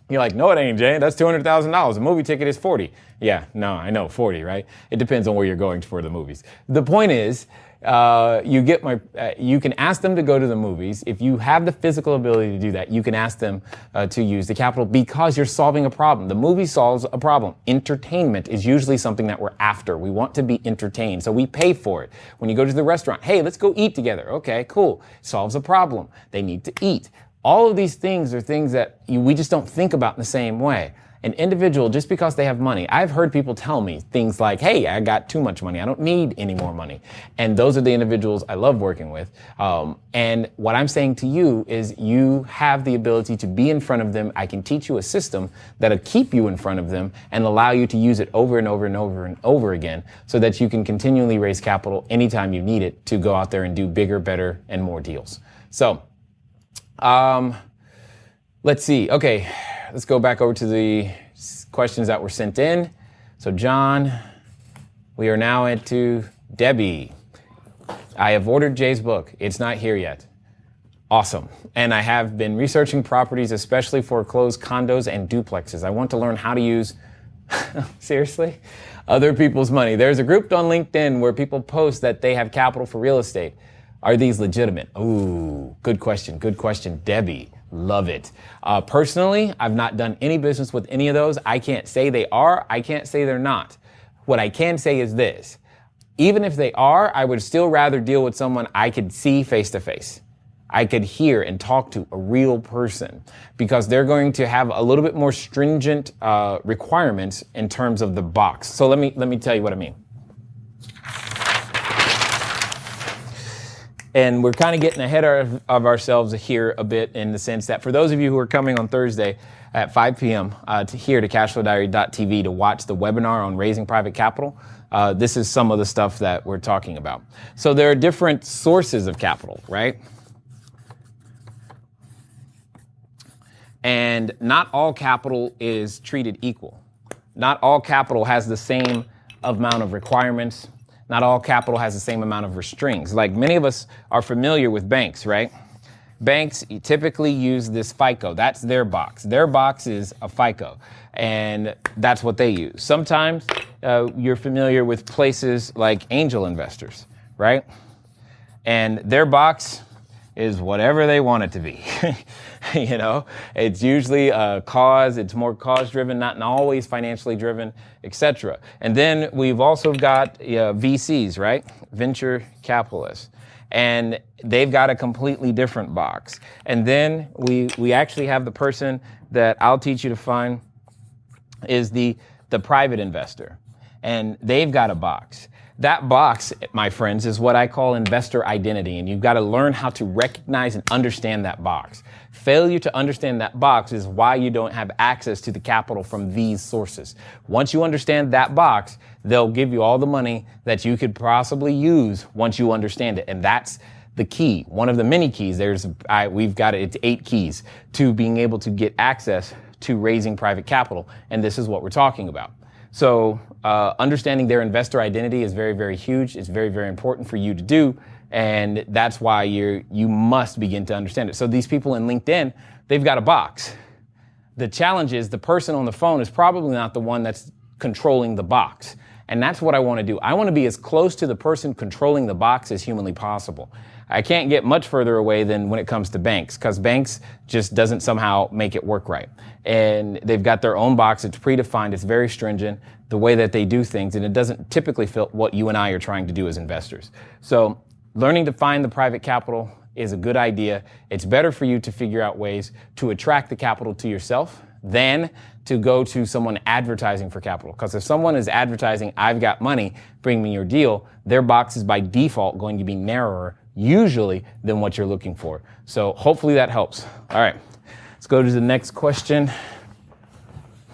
You're like, no, it ain't, Jay. That's $200,000. A movie ticket is 40. Yeah, no, I know, 40, right? It depends on where you're going for the movies. The point is, you can ask them to go to the movies. If you have the physical ability to do that, you can ask them to use the capital because you're solving a problem. The movie solves a problem. Entertainment is usually something that we're after. We want to be entertained, so we pay for it. When you go to the restaurant, hey, let's go eat together. Okay, cool. Solves a problem. They need to eat. All of these things are things that we just don't think about in the same way. An individual, just because they have money, I've heard people tell me things like, hey, I got too much money. I don't need any more money. And those are the individuals I love working with. And what I'm saying to you is you have the ability to be in front of them. I can teach you a system that'll keep you in front of them and allow you to use it over and over and over and over again so that you can continually raise capital anytime you need it to go out there and do bigger, better, and more deals. So, let's see. Okay, let's go back over to the questions that were sent in. So John, we are now into Debbie. I have ordered Jay's book. It's not here yet. Awesome. And I have been researching properties, especially foreclosed condos and duplexes. I want to learn how to use, seriously, other people's money. There's a group on LinkedIn where people post that they have capital for real estate. Are these legitimate? Ooh, good question. Good question, Debbie. Love it. Personally, I've not done any business with any of those. I can't say they are. I can't say they're not. What I can say is this. Even if they are, I would still rather deal with someone I could see face to face. I could hear and talk to a real person because they're going to have a little bit more stringent requirements in terms of the box. So let me tell you what I mean. And we're kind of getting ahead of ourselves here a bit, in the sense that for those of you who are coming on Thursday at 5 p.m. To cashflowdiary.tv to watch the webinar on raising private capital, this is some of the stuff that we're talking about. So there are different sources of capital, right? And not all capital is treated equal. Not all capital has the same amount of requirements. Not all capital has the same amount of restraints. Like, many of us are familiar with banks, right? Banks typically use this FICO. That's their box. Their box is a FICO, and that's what they use. Sometimes you're familiar with places like angel investors, right? And their box is whatever they want it to be. You know, it's usually a cause, it's more cause driven, not always financially driven, etc. And then we've also got VCs, right? Venture capitalists. And they've got a completely different box. And then we actually have the person that I'll teach you to find is the private investor. And they've got a box. That box, my friends, is what I call investor identity, and you've got to learn how to recognize and understand that box. Failure to understand that box is why you don't have access to the capital from these sources. Once you understand that box, they'll give you all the money that you could possibly use once you understand it, and that's the key. One of the many keys. We've got it's 8 keys to being able to get access to raising private capital, and this is what we're talking about. So understanding their investor identity is very, very huge. It's very, very important for you to do. And that's why you must begin to understand it. So these people in LinkedIn, they've got a box. The challenge is the person on the phone is probably not the one that's controlling the box. And that's what I want to do. I want to be as close to the person controlling the box as humanly possible. I can't get much further away than when it comes to banks, because banks just doesn't somehow make it work right. And they've got their own box. It's predefined. It's very stringent, the way that they do things, and it doesn't typically fit what you and I are trying to do as investors. So learning to find the private capital is a good idea. It's better for you to figure out ways to attract the capital to yourself than to go to someone advertising for capital. Because if someone is advertising, I've got money, bring me your deal, their box is by default going to be narrower, usually, than what you're looking for. So hopefully that helps. All right, let's go to the next question.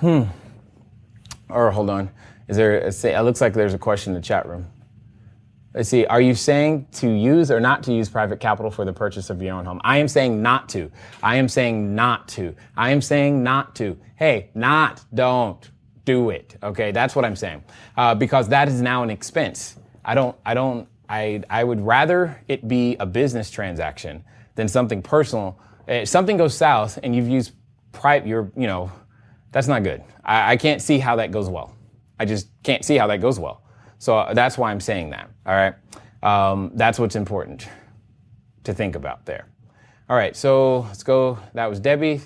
Or hold on. It looks like there's a question in the chat room. Let's see. Are you saying to use or not to use private capital for the purchase of your own home? I am saying not to. I am saying not to. I am saying not to. Hey, don't do it. Okay, that's what I'm saying. Because that is now an expense. I would rather it be a business transaction than something personal. If something goes south and you've used that's not good. I can't see how that goes well. I just can't see how that goes well. So that's why I'm saying that, all right? That's what's important to think about there. All right, so let's go. That was Debbie.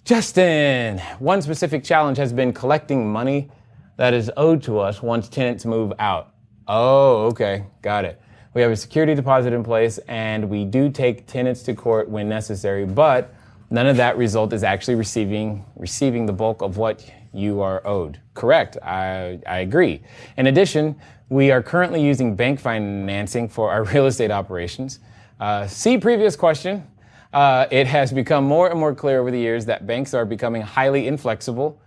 Justin, one specific challenge has been collecting money that is owed to us once tenants move out. Oh, okay, got it. We have a security deposit in place, and we do take tenants to court when necessary, but none of that result is actually receiving the bulk of what you are owed. Correct, I agree. In addition, we are currently using bank financing for our real estate operations. See previous question. It has become more and more clear over the years that banks are becoming highly inflexible.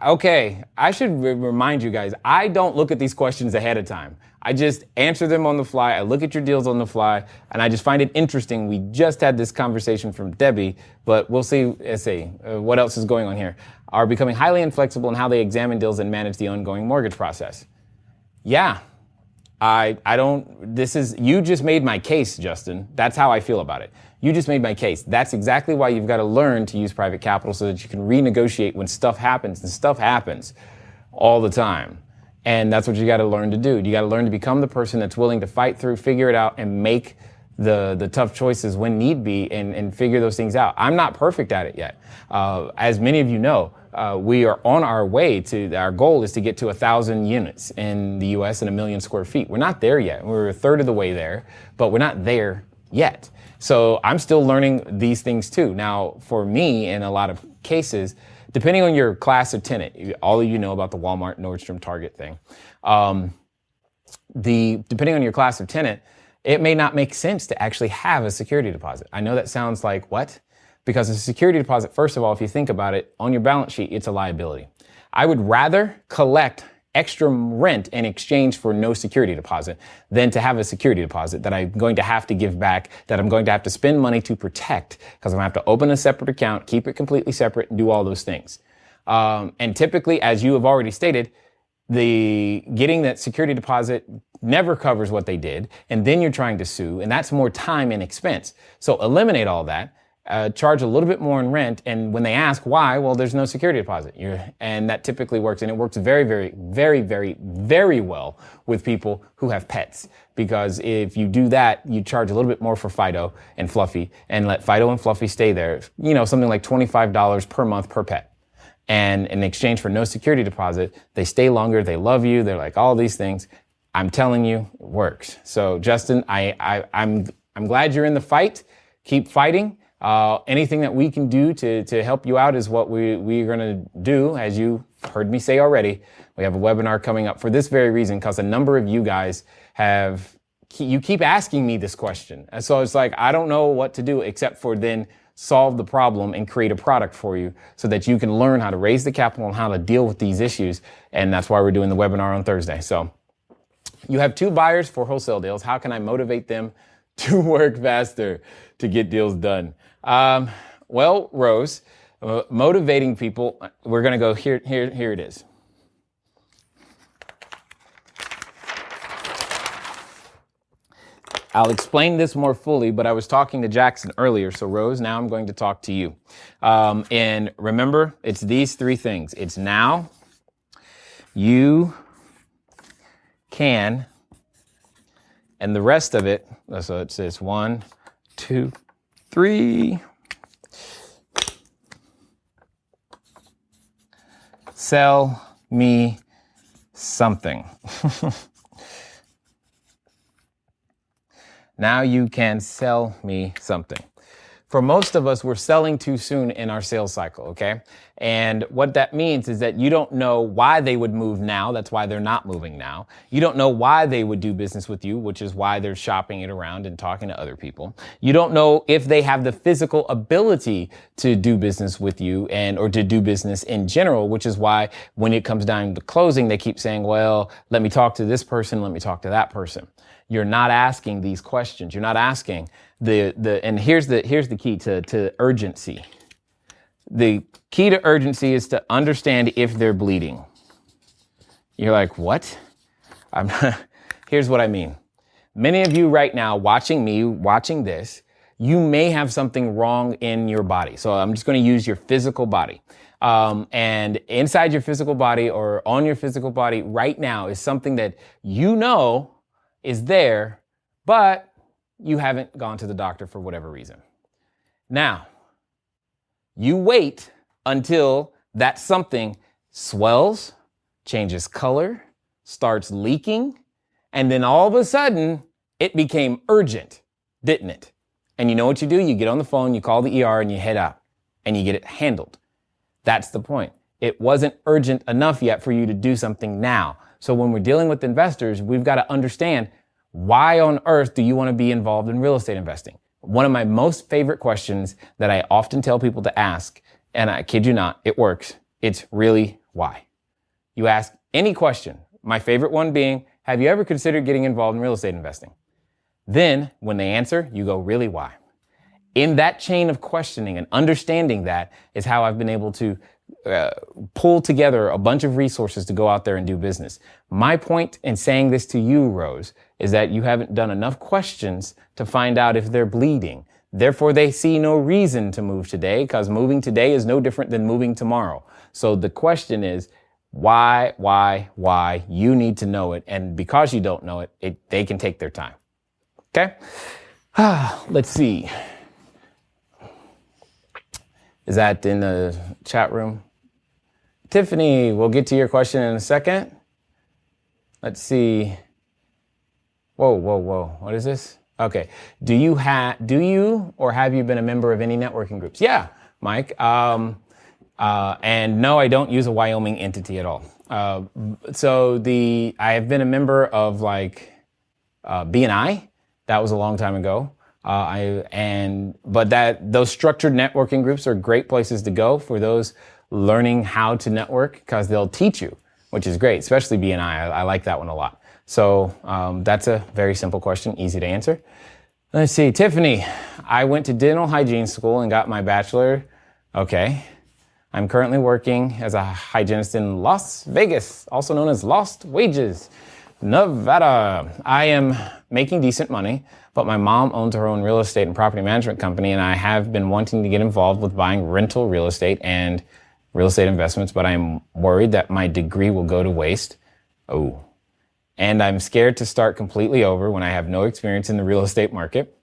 Okay, I should remind you guys, I don't look at these questions ahead of time. I just answer them on the fly. I look at your deals on the fly, and I just find it interesting. We just had this conversation from Debbie, but we'll see, what else is going on here. Are becoming highly inflexible in how they examine deals and manage the ongoing mortgage process. Yeah, you just made my case, Justin. That's how I feel about it. You just made my case. That's exactly why you've got to learn to use private capital so that you can renegotiate when stuff happens, and stuff happens all the time. And that's what you got to learn to do. You got to learn to become the person that's willing to fight through, figure it out, and make the tough choices when need be, and figure those things out. I'm not perfect at it yet. As many of you know, we are on our way our goal is to get to 1,000 units in the US and 1 million square feet. We're not there yet. We're a third of the way there, but we're not there yet. So I'm still learning these things too. Now, for me, in a lot of cases, depending on your class of tenant, all of you know about the Walmart, Nordstrom, Target thing. Depending on your class of tenant, it may not make sense to actually have a security deposit. I know that sounds like what? Because a security deposit, first of all, if you think about it, on your balance sheet, it's a liability. I would rather collect extra rent in exchange for no security deposit than to have a security deposit that I'm going to have to give back, that I'm going to have to spend money to protect, because I'm going to have to open a separate account, keep it completely separate, and do all those things. And typically, as you have already stated, getting that security deposit never covers what they did, and then you're trying to sue, and that's more time and expense. So eliminate all that. Charge a little bit more in rent, and when they ask why, well, there's no security deposit. And that typically works, and it works very, very, very, very, very well with people who have pets. Because if you do that, you charge a little bit more for Fido and Fluffy, and let Fido and Fluffy stay there. Something like $25 per month per pet. And in exchange for no security deposit, they stay longer, they love you, they're like all these things. I'm telling you, it works. So Justin, I'm glad you're in the fight. Keep fighting. Anything that we can do to help you out is what we're going to do. As you heard me say already, we have a webinar coming up for this very reason, because a number of you guys you keep asking me this question. And so it's like, I don't know what to do except for then solve the problem and create a product for you so that you can learn how to raise the capital and how to deal with these issues. And that's why we're doing the webinar on Thursday. So you have 2 buyers for wholesale deals. How can I motivate them to work faster to get deals done? Well, Rose, motivating people, we're going to go here it is. I'll explain this more fully, but I was talking to Jackson earlier. So Rose, now I'm going to talk to you. And remember, it's these 3 things. It's now, you can, and the rest of it, so it says 1, 2, 3. Sell me something. Now you can sell me something. For most of us, we're selling too soon in our sales cycle, okay? And what that means is that you don't know why they would move now. That's why they're not moving now. You don't know why they would do business with you, which is why they're shopping it around and talking to other people. You don't know if they have the physical ability to do business with you or to do business in general, which is why when it comes down to closing, they keep saying, well, let me talk to this person, let me talk to that person. You're not asking these questions. You're not asking and here's the key to urgency. The key to urgency is to understand if they're bleeding. You're like, what? Here's what I mean. Many of you right now watching this, you may have something wrong in your body. So I'm just going to use your physical body. And inside your physical body or on your physical body right now is something that you know is there, but you haven't gone to the doctor for whatever reason. Now, you wait until that something swells, changes color, starts leaking, and then all of a sudden, it became urgent, didn't it? And you know what you do? You get on the phone, you call the ER, and you head out, and you get it handled. That's the point. It wasn't urgent enough yet for you to do something now. So when we're dealing with investors, we've got to understand, why on earth do you want to be involved in real estate investing? One of my most favorite questions that I often tell people to ask, and I kid you not, it works. It's really why. You ask any question. My favorite one being, have you ever considered getting involved in real estate investing? Then when they answer, you go, really why? In that chain of questioning and understanding that is how I've been able to pull together a bunch of resources to go out there and do business. My point in saying this to you, Rose, is that you haven't done enough questions to find out if they're bleeding. Therefore, they see no reason to move today, because moving today is no different than moving tomorrow. So the question is, why? You need to know it. And because you don't know it, they can take their time. Okay? Let's see. Is that in the chat room? Tiffany, we'll get to your question in a second. Let's see. Whoa. What is this? Okay. Do you or have you been a member of any networking groups? Yeah, Mike. And no, I don't use a Wyoming entity at all. I have been a member of like BNI, That was a long time ago. But those structured networking groups are great places to go for those learning how to network, because they'll teach you, which is great, especially BNI. I like that one a lot. So that's a very simple question, easy to answer. Let's see, Tiffany, I went to dental hygiene school and got my bachelor. Okay. I'm currently working as a hygienist in Las Vegas, also known as Lost Wages, Nevada. I am making decent money, but my mom owns her own real estate and property management company, and I have been wanting to get involved with buying rental real estate and real estate investments, but I'm worried that my degree will go to waste. Oh. And I'm scared to start completely over when I have no experience in the real estate market.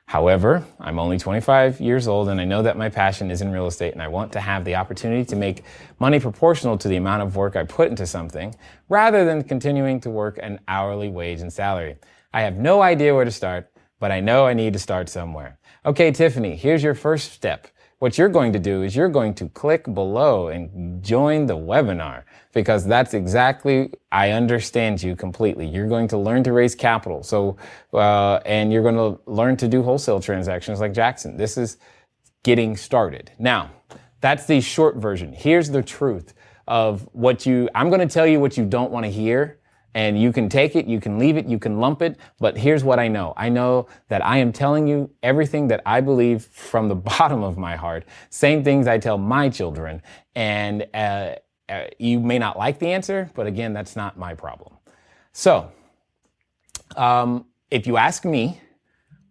However, I'm only 25 years old, and I know that my passion is in real estate, and I want to have the opportunity to make money proportional to the amount of work I put into something, rather than continuing to work an hourly wage and salary. I have no idea where to start, but I know I need to start somewhere. Okay, Tiffany, here's your first step. What you're going to do is you're going to click below and join the webinar, because that's exactly, I understand you completely. You're going to learn to raise capital. So, and you're going to learn to do wholesale transactions like Jackson. This is getting started. Now, that's the short version. Here's the truth of I'm going to tell you what you don't want to hear. And you can take it, you can leave it, you can lump it, but here's what I know. I know that I am telling you everything that I believe from the bottom of my heart. Same things I tell my children. And you may not like the answer, but again, that's not my problem. So, if you ask me,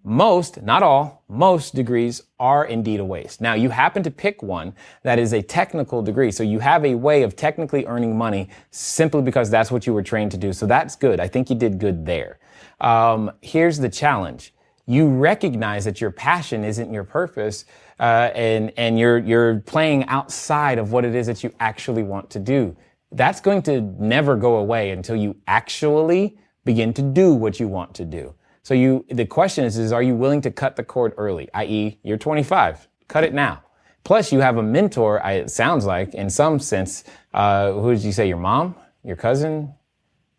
most, not all, most degrees are indeed a waste. Now, you happen to pick one that is a technical degree. So you have a way of technically earning money simply because that's what you were trained to do. So that's good. I think you did good there. Here's the challenge. You recognize that your passion isn't your purpose, and you're playing outside of what it is that you actually want to do. That's going to never go away until you actually begin to do what you want to do. So the question is are you willing to cut the cord early? I.e., you're 25, cut it now. Plus you have a mentor, it sounds like, in some sense. Who did you say, your mom, your cousin,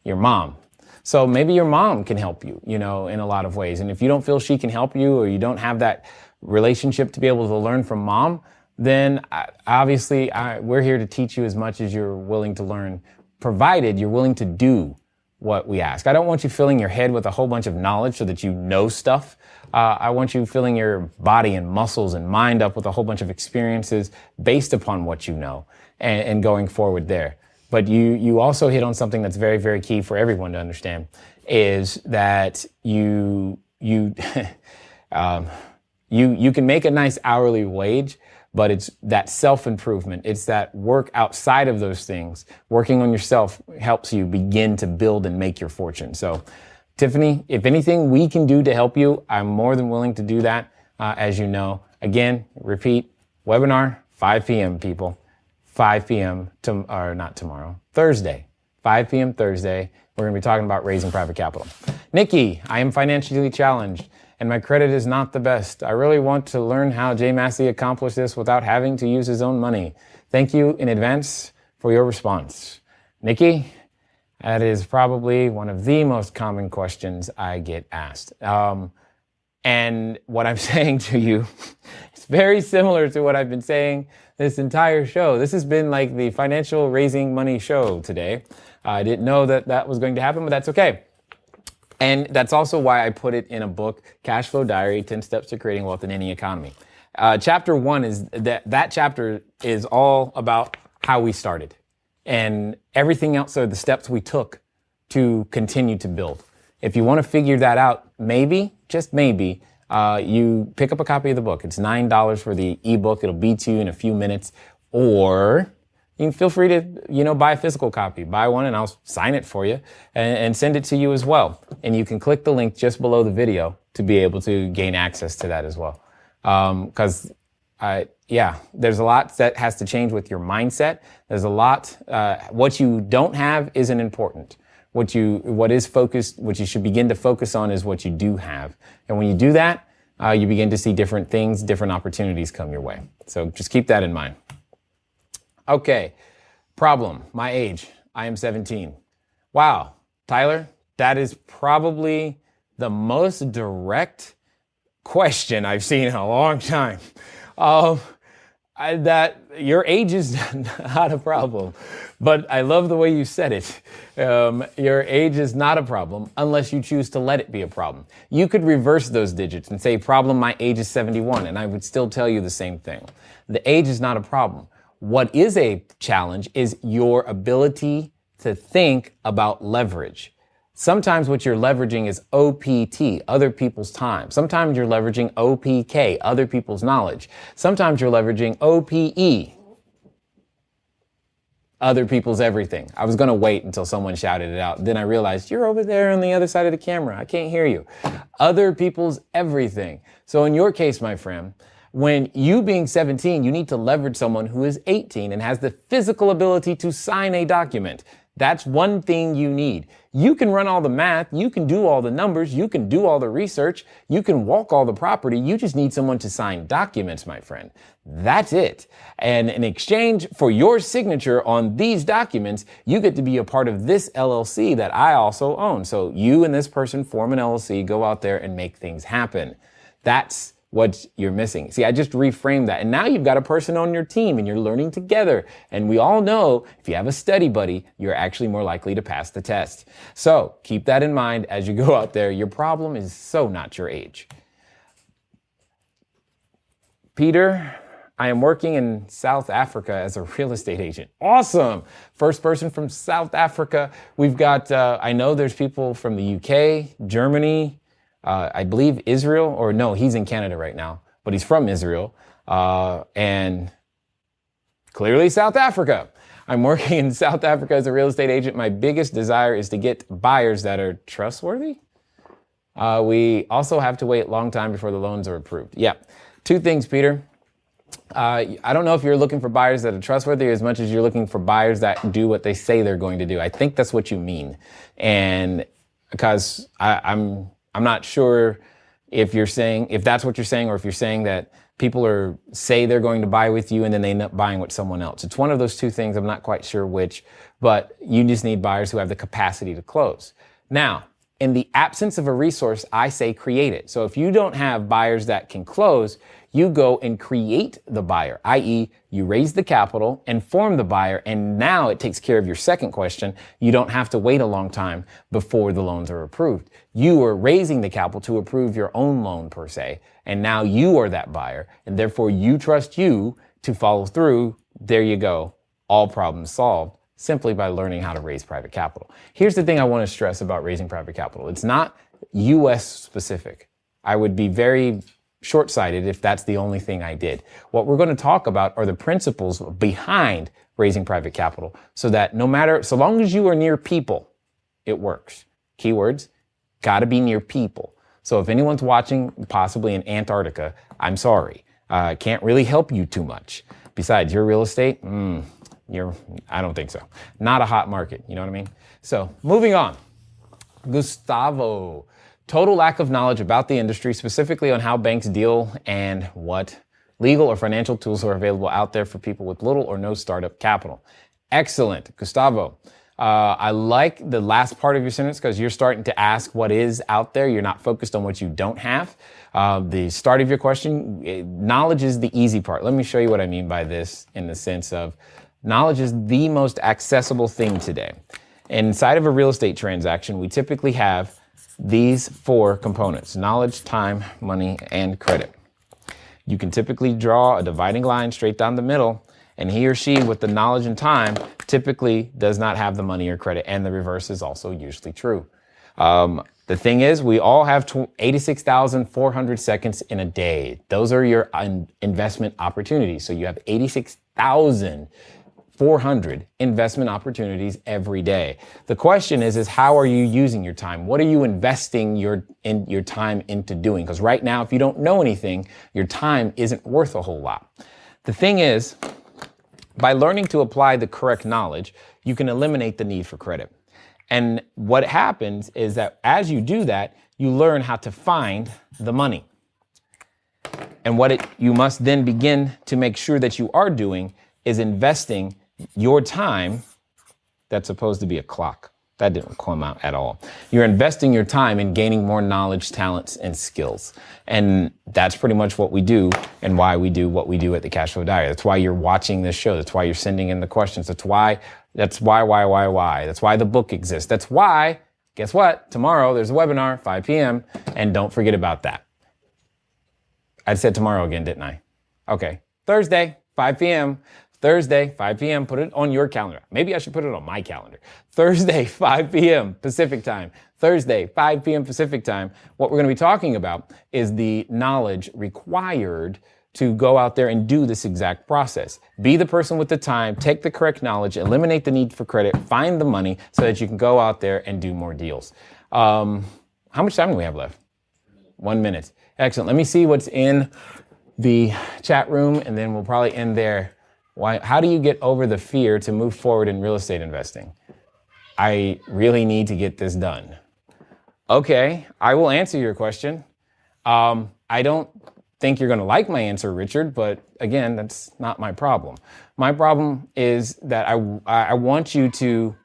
your mom? So maybe your mom can help you, in a lot of ways. And if you don't feel she can help you, or you don't have that relationship to be able to learn from mom, then obviously we're here to teach you as much as you're willing to learn, provided you're willing to do what we ask. I don't want you filling your head with a whole bunch of knowledge so that you know stuff. I want you filling your body and muscles and mind up with a whole bunch of experiences based upon what you know, and going forward there. But you also hit on something that's very, very key for everyone to understand, is that you can make a nice hourly wage, but it's that self-improvement. It's that work outside of those things. Working on yourself helps you begin to build and make your fortune. So, Tiffany, if anything we can do to help you, I'm more than willing to do that, as you know. Again, repeat, webinar, 5 p.m., people. 5 p.m., not tomorrow, Thursday. 5 p.m. Thursday, we're going to be talking about raising private capital. Nikki, I am financially challenged, and my credit is not the best. I really want to learn how Jay Massey accomplished this without having to use his own money. Thank you in advance for your response. Nikki, that is probably one of the most common questions I get asked. And what I'm saying to you is very similar to what I've been saying this entire show. This has been like the financial raising money show today. I didn't know that was going to happen, but that's okay. And that's also why I put it in a book, Cashflow Diary, 10 Steps to Creating Wealth in Any Economy. Chapter 1 is that chapter is all about how we started. And everything else are the steps we took to continue to build. If you want to figure that out, maybe, just maybe, you pick up a copy of the book. It's $9 for the ebook. It'll be to you in a few minutes. Or you can feel free to, buy a physical copy. Buy one and I'll sign it for you and send it to you as well. And you can click the link just below the video to be able to gain access to that as well. There's a lot that has to change with your mindset. There's a lot, what you don't have isn't important. What you should begin to focus on is what you do have. And when you do that, you begin to see different things, different opportunities come your way. So just keep that in mind. Okay. Problem. My age. I am 17. Wow. Tyler, that is probably the most direct question I've seen in a long time. That your age is not a problem, but I love the way you said it. Your age is not a problem unless you choose to let it be a problem. You could reverse those digits and say, problem, my age is 71, and I would still tell you the same thing. The age is not a problem. What is a challenge is your ability to think about leverage. Sometimes what you're leveraging is OPT, other people's time. Sometimes you're leveraging OPK, other people's knowledge. Sometimes you're leveraging OPE, other people's everything. I was going to wait until someone shouted it out. Then I realized you're over there on the other side of the camera. I can't hear you. Other people's everything. So in your case, my friend, when you being 17, you need to leverage someone who is 18 and has the physical ability to sign a document. That's one thing you need. You can run all the math, you can do all the numbers, you can do all the research, you can walk all the property, you just need someone to sign documents, my friend. That's it. And in exchange for your signature on these documents, you get to be a part of this LLC that I also own. So you and this person form an LLC, go out there and make things happen. That's what you're missing. See, I just reframed that. And now you've got a person on your team and you're learning together. And we all know if you have a study buddy, you're actually more likely to pass the test. So keep that in mind as you go out there. Your problem is so not your age. Peter, I am working in South Africa as a real estate agent. Awesome. First person from South Africa. We've got, I know there's people from the UK, Germany, I believe Israel, or no, he's in Canada right now, but he's from Israel, and clearly South Africa. I'm working in South Africa as a real estate agent. My biggest desire is to get buyers that are trustworthy. We also have to wait a long time before the loans are approved. Yeah, two things, Peter. I don't know if you're looking for buyers that are trustworthy as much as you're looking for buyers that do what they say they're going to do. I think that's what you mean, and because I'm not sure if that's what you're saying, or if you're saying that people say they're going to buy with you and then they end up buying with someone else. It's one of those two things. I'm not quite sure which, but you just need buyers who have the capacity to close. Now, in the absence of a resource, I say create it. So if you don't have buyers that can close, you go and create the buyer, i.e. you raise the capital and form the buyer, and now it takes care of your second question. You don't have to wait a long time before the loans are approved. You are raising the capital to approve your own loan per se, and now you are that buyer, and therefore you trust you to follow through. There you go. All problems solved simply by learning how to raise private capital. Here's the thing I want to stress about raising private capital. It's not US specific. I would be very short-sighted if that's the only thing I did. What we're going to talk about are the principles behind raising private capital, so that so long as you are near people, it works. Keywords, gotta be near people. So if anyone's watching, possibly in Antarctica, I'm sorry. I can't really help you too much. Besides, your real estate, I don't think so. Not a hot market, you know what I mean? So moving on. Gustavo. Total lack of knowledge about the industry, specifically on how banks deal and what legal or financial tools are available out there for people with little or no startup capital. Excellent, Gustavo. I like the last part of your sentence because you're starting to ask what is out there. You're not focused on what you don't have. The start of your question, knowledge is the easy part. Let me show you what I mean by this in the sense of knowledge is the most accessible thing today. Inside of a real estate transaction, we typically have these four components: knowledge, time, money, and credit. You can typically draw a dividing line straight down the middle, and he or she with the knowledge and time typically does not have the money or credit, and the reverse is also usually true. The thing is, we all have 86,400 seconds in a day. Those are your investment opportunities. So you have 86,400 investment opportunities every day. The question is how are you using your time? What are you investing your time into doing? Because right now, if you don't know anything, your time isn't worth a whole lot. The thing is, by learning to apply the correct knowledge, you can eliminate the need for credit. And what happens is that as you do that, you learn how to find the money. And what you must then begin to make sure that you are doing is investing your time. That's supposed to be a clock. That didn't come out at all. You're investing your time in gaining more knowledge, talents, and skills. And that's pretty much what we do and why we do what we do at the Cashflow Diary. That's why you're watching this show. That's why you're sending in the questions. That's why. That's why the book exists. That's why, guess what? Tomorrow there's a webinar, 5 p.m. And don't forget about that. I said tomorrow again, didn't I? Okay. Thursday, 5 p.m. Thursday, 5 p.m. Put it on your calendar. Maybe I should put it on my calendar. Thursday, 5 p.m. Pacific time. Thursday, 5 p.m. Pacific time. What we're going to be talking about is the knowledge required to go out there and do this exact process. Be the person with the time, take the correct knowledge, eliminate the need for credit, find the money so that you can go out there and do more deals. How much time do we have left? 1 minute. Excellent. Let me see what's in the chat room, and then we'll probably end there. How do you get over the fear to move forward in real estate investing? I really need to get this done. Okay, I will answer your question. I don't think you're going to like my answer, Richard, but again, that's not my problem. My problem is that I want you to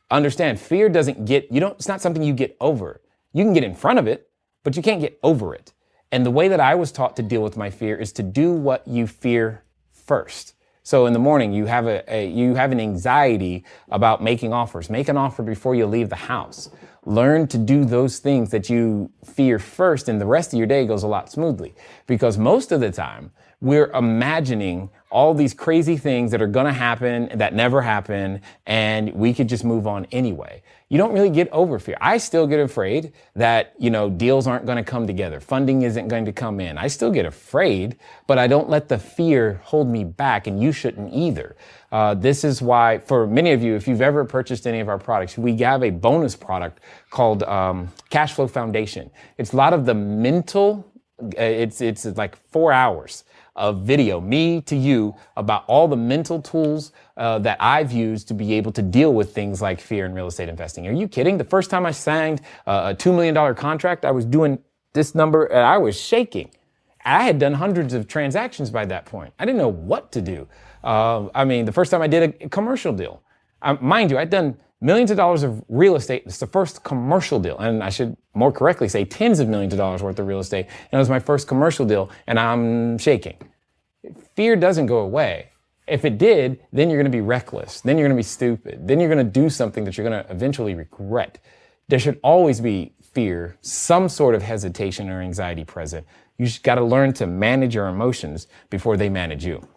understand fear it's not something you get over. You can get in front of it, but you can't get over it. And the way that I was taught to deal with my fear is to do what you fear first. So in the morning, you have an anxiety about making offers. Make an offer before you leave the house. Learn to do those things that you fear first, and the rest of your day goes a lot smoothly. Because most of the time, we're imagining all these crazy things that are going to happen that never happen, and we could just move on anyway. You don't really get over fear. I still get afraid that, deals aren't going to come together. Funding isn't going to come in. I still get afraid, but I don't let the fear hold me back, and you shouldn't either. This is why, for many of you, if you've ever purchased any of our products, we have a bonus product called Cashflow Foundation. It's a lot of the mental, it's like 4 hours of video, me to you, about all the mental tools that I've used to be able to deal with things like fear in real estate investing. Are you kidding? The first time I signed a $2 million contract, I was doing this number and I was shaking. I had done hundreds of transactions by that point. I didn't know what to do. The first time I did a commercial deal, mind you, I'd done millions of dollars of real estate. It's the first commercial deal. And I should more correctly say tens of millions of dollars worth of real estate. And it was my first commercial deal, and I'm shaking. Fear doesn't go away. If it did, then you're going to be reckless. Then you're going to be stupid. Then you're going to do something that you're going to eventually regret. There should always be fear, some sort of hesitation or anxiety present. You just got to learn to manage your emotions before they manage you.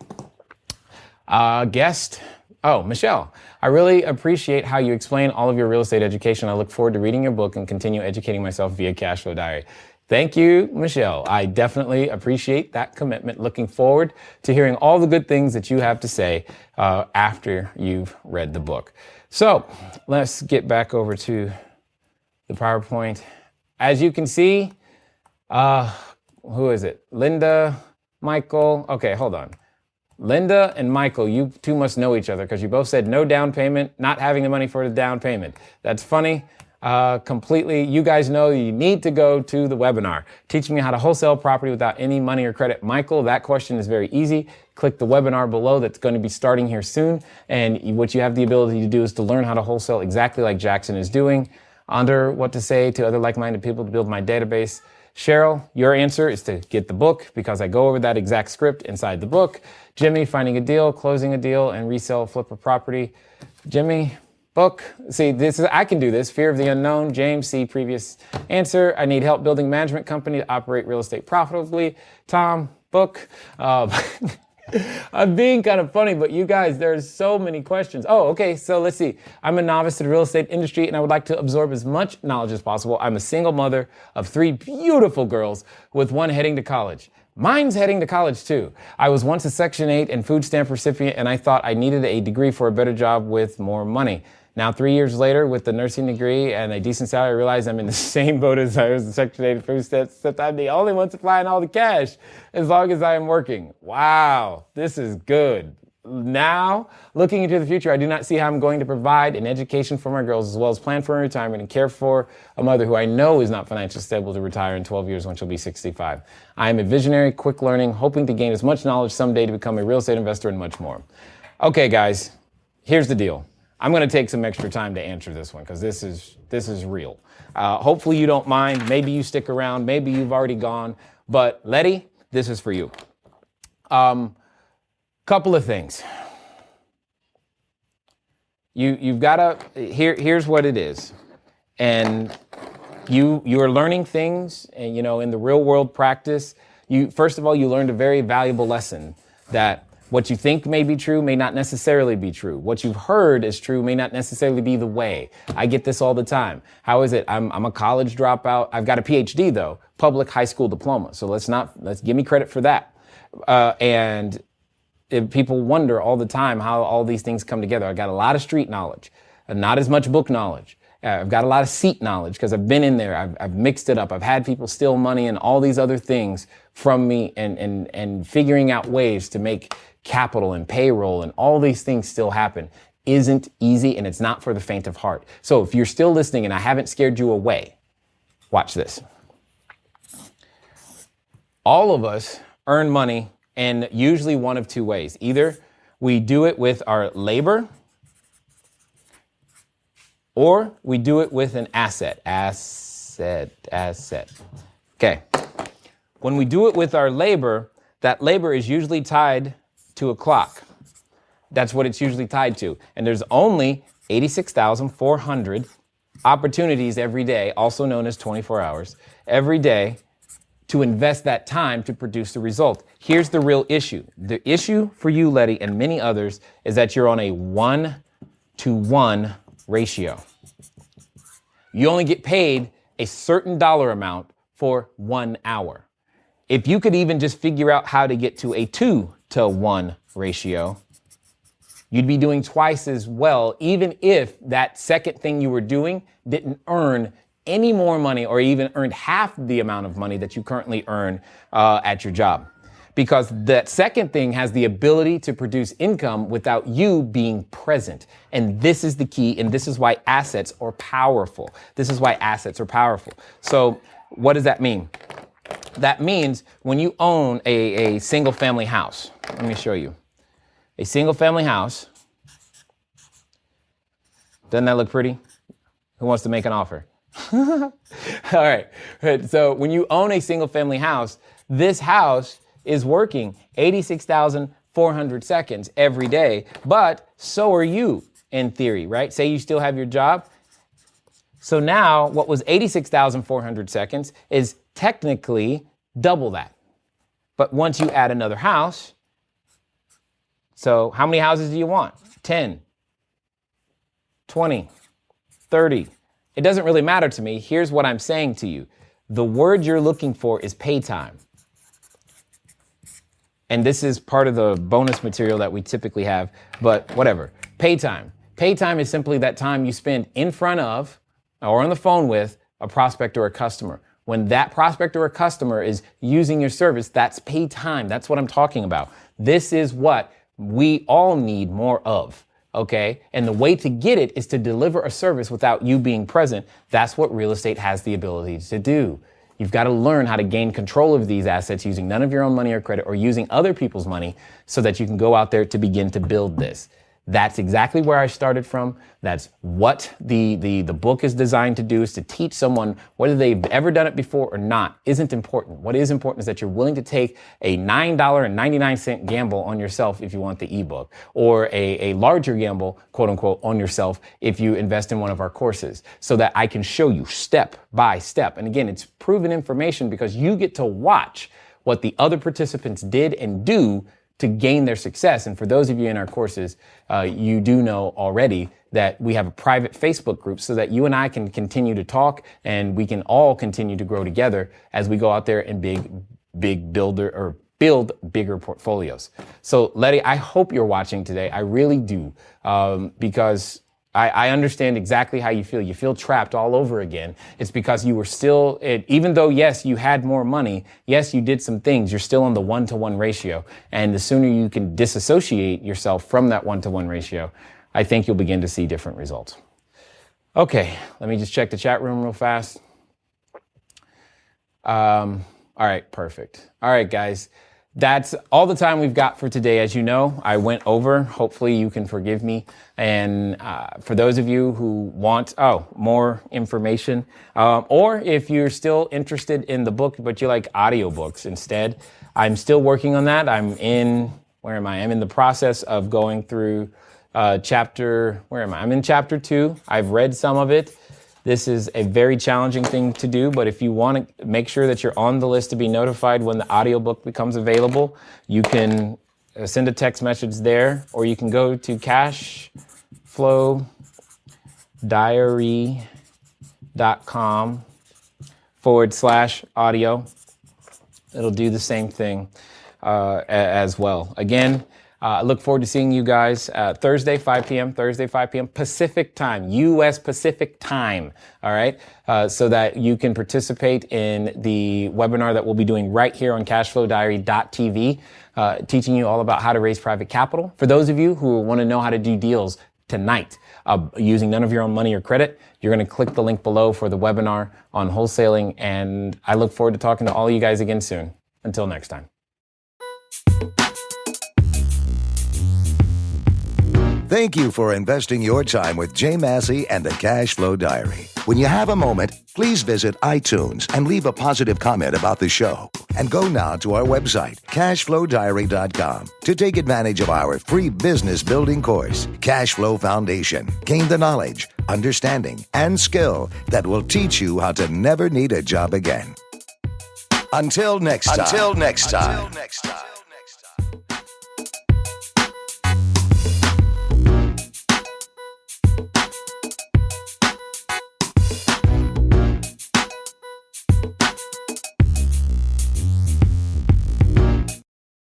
Michelle, I really appreciate how you explain all of your real estate education. I look forward to reading your book and continue educating myself via Cashflow Diary. Thank you, Michelle. I definitely appreciate that commitment. Looking forward to hearing all the good things that you have to say after you've read the book. So let's get back over to the PowerPoint. As you can see, who is it? Linda, Michael. Okay, hold on. Linda and Michael, you two must know each other because you both said no down payment, not having the money for the down payment. That's funny. Completely. You guys know you need to go to the webinar, teaching me how to wholesale property without any money or credit. Michael, that question is very easy. Click the webinar below. That's going to be starting here soon. And what you have the ability to do is to learn how to wholesale exactly like Jackson is doing, under what to say to other like-minded people to build my database. Cheryl, your answer is to get the book because I go over that exact script inside the book. Jimmy, finding a deal, closing a deal, and resell, flip a property. Jimmy, book. See, I can do this. Fear of the unknown. James, see previous answer. I need help building management company to operate real estate profitably. Tom, book. I'm being kind of funny, but you guys, there's so many questions. Oh, okay, so let's see. I'm a novice to the real estate industry, and I would like to absorb as much knowledge as possible. I'm a single mother of 3 beautiful girls, with one heading to college. Mine's heading to college, too. I was once a Section 8 and food stamp recipient, and I thought I needed a degree for a better job with more money. Now, 3 years later, with the nursing degree and a decent salary, I realize I'm in the same boat as I was a Section 8 food stamp, except I'm the only one supplying all the cash as long as I am working. Wow, this is good. Now, looking into the future, I do not see how I'm going to provide an education for my girls as well as plan for my retirement and care for a mother who I know is not financially stable to retire in 12 years when she'll be 65. I am a visionary, quick learning, hoping to gain as much knowledge someday to become a real estate investor and much more. Okay, guys, here's the deal. I'm going to take some extra time to answer this one because this is real. Hopefully you don't mind. Maybe you stick around. Maybe you've already gone. But Letty, this is for you. Couple of things. You've got to, here's what it is. And you are learning things, and in the real world practice, first of all, you learned a very valuable lesson that what you think may be true may not necessarily be true. What you've heard is true may not necessarily be the way. I get this all the time. How is it? I'm a college dropout. I've got a PhD though, public high school diploma. So let's give me credit for that. And people wonder all the time how all these things come together. I got a lot of street knowledge, not as much book knowledge. I've got a lot of seat knowledge because I've been in there. I've mixed it up. I've had people steal money and all these other things from me, and figuring out ways to make capital and payroll and all these things still happen isn't easy, and it's not for the faint of heart. So if you're still listening and I haven't scared you away, watch this. All of us earn money in usually one of two ways. Either we do it with our labor, or we do it with an asset. Okay. When we do it with our labor, that labor is usually tied to a clock. That's what it's usually tied to. And there's only 86,400 opportunities every day, also known as 24 hours, every day to invest that time to produce the result. Here's the real issue. The issue for you, Letty, and many others is that you're on a 1-to-1 ratio. You only get paid a certain dollar amount for 1 hour. If you could even just figure out how to get to a 2-to-1 ratio, you'd be doing twice as well, even if that second thing you were doing didn't earn any more money or even earned half the amount of money that you currently earn at your job. Because that second thing has the ability to produce income without you being present. And this is the key, and this is why assets are powerful. So what does that mean? That means when you own a single family house, let me show you. A single family house, doesn't that look pretty? Who wants to make an offer? All right. So when you own a single family house, this house is working 86,400 seconds every day, but so are you in theory, right? Say you still have your job. So now what was 86,400 seconds is technically double that. But once you add another house, so how many houses do you want? 10, 20, 30. It doesn't really matter to me. Here's what I'm saying to you. The word you're looking for is pay time. And this is part of the bonus material that we typically have, but whatever. Pay time. Pay time is simply that time you spend in front of or on the phone with a prospect or a customer. When that prospect or a customer is using your service, that's pay time. That's what I'm talking about. This is what we all need more of, okay? And the way to get it is to deliver a service without you being present. That's what real estate has the ability to do. You've got to learn how to gain control of these assets using none of your own money or credit or using other people's money so that you can go out there to begin to build this. That's exactly where I started from. That's what the book is designed to do, is to teach someone whether they've ever done it before or not isn't important. What is important is that you're willing to take a $9.99 gamble on yourself if you want the ebook, or a larger gamble, quote unquote, on yourself if you invest in one of our courses, so that I can show you step by step. And again, it's proven information because you get to watch what the other participants did and do to gain their success. And for those of you in our courses, you do know already that we have a private Facebook group so that you and I can continue to talk and we can all continue to grow together as we go out there and build bigger portfolios. So Letty, I hope you're watching today. I really do, because I understand exactly how you feel. You feel trapped all over again. It's because you were still, even though, yes, you had more money, yes, you did some things, you're still on the 1-to-1 ratio. And the sooner you can disassociate yourself from that 1-to-1 ratio, I think you'll begin to see different results. Okay, let me just check the chat room real fast. All right, perfect. All right, guys. That's all the time we've got for today. As you know, I went over. Hopefully you can forgive me. And for those of you who want more information, or if you're still interested in the book, but you like audiobooks instead, I'm still working on that. I'm in the process of going through I'm in chapter 2. I've read some of it. This is a very challenging thing to do, but if you want to make sure that you're on the list to be notified when the audiobook becomes available, you can send a text message there, or you can go to cashflowdiary.com/audio. It'll do the same thing as well. Again, I look forward to seeing you guys Thursday, 5 p.m. Pacific time, U.S. Pacific time, all right? So that you can participate in the webinar that we'll be doing right here on cashflowdiary.tv, teaching you all about how to raise private capital. For those of you who want to know how to do deals tonight using none of your own money or credit, you're going to click the link below for the webinar on wholesaling, and I look forward to talking to all you guys again soon. Until next time. Thank you for investing your time with Jay Massey and the Cashflow Diary. When you have a moment, please visit iTunes and leave a positive comment about the show. And go now to our website, cashflowdiary.com, to take advantage of our free business building course, Cashflow Foundation. Gain the knowledge, understanding, and skill that will teach you how to never need a job again. Until next time.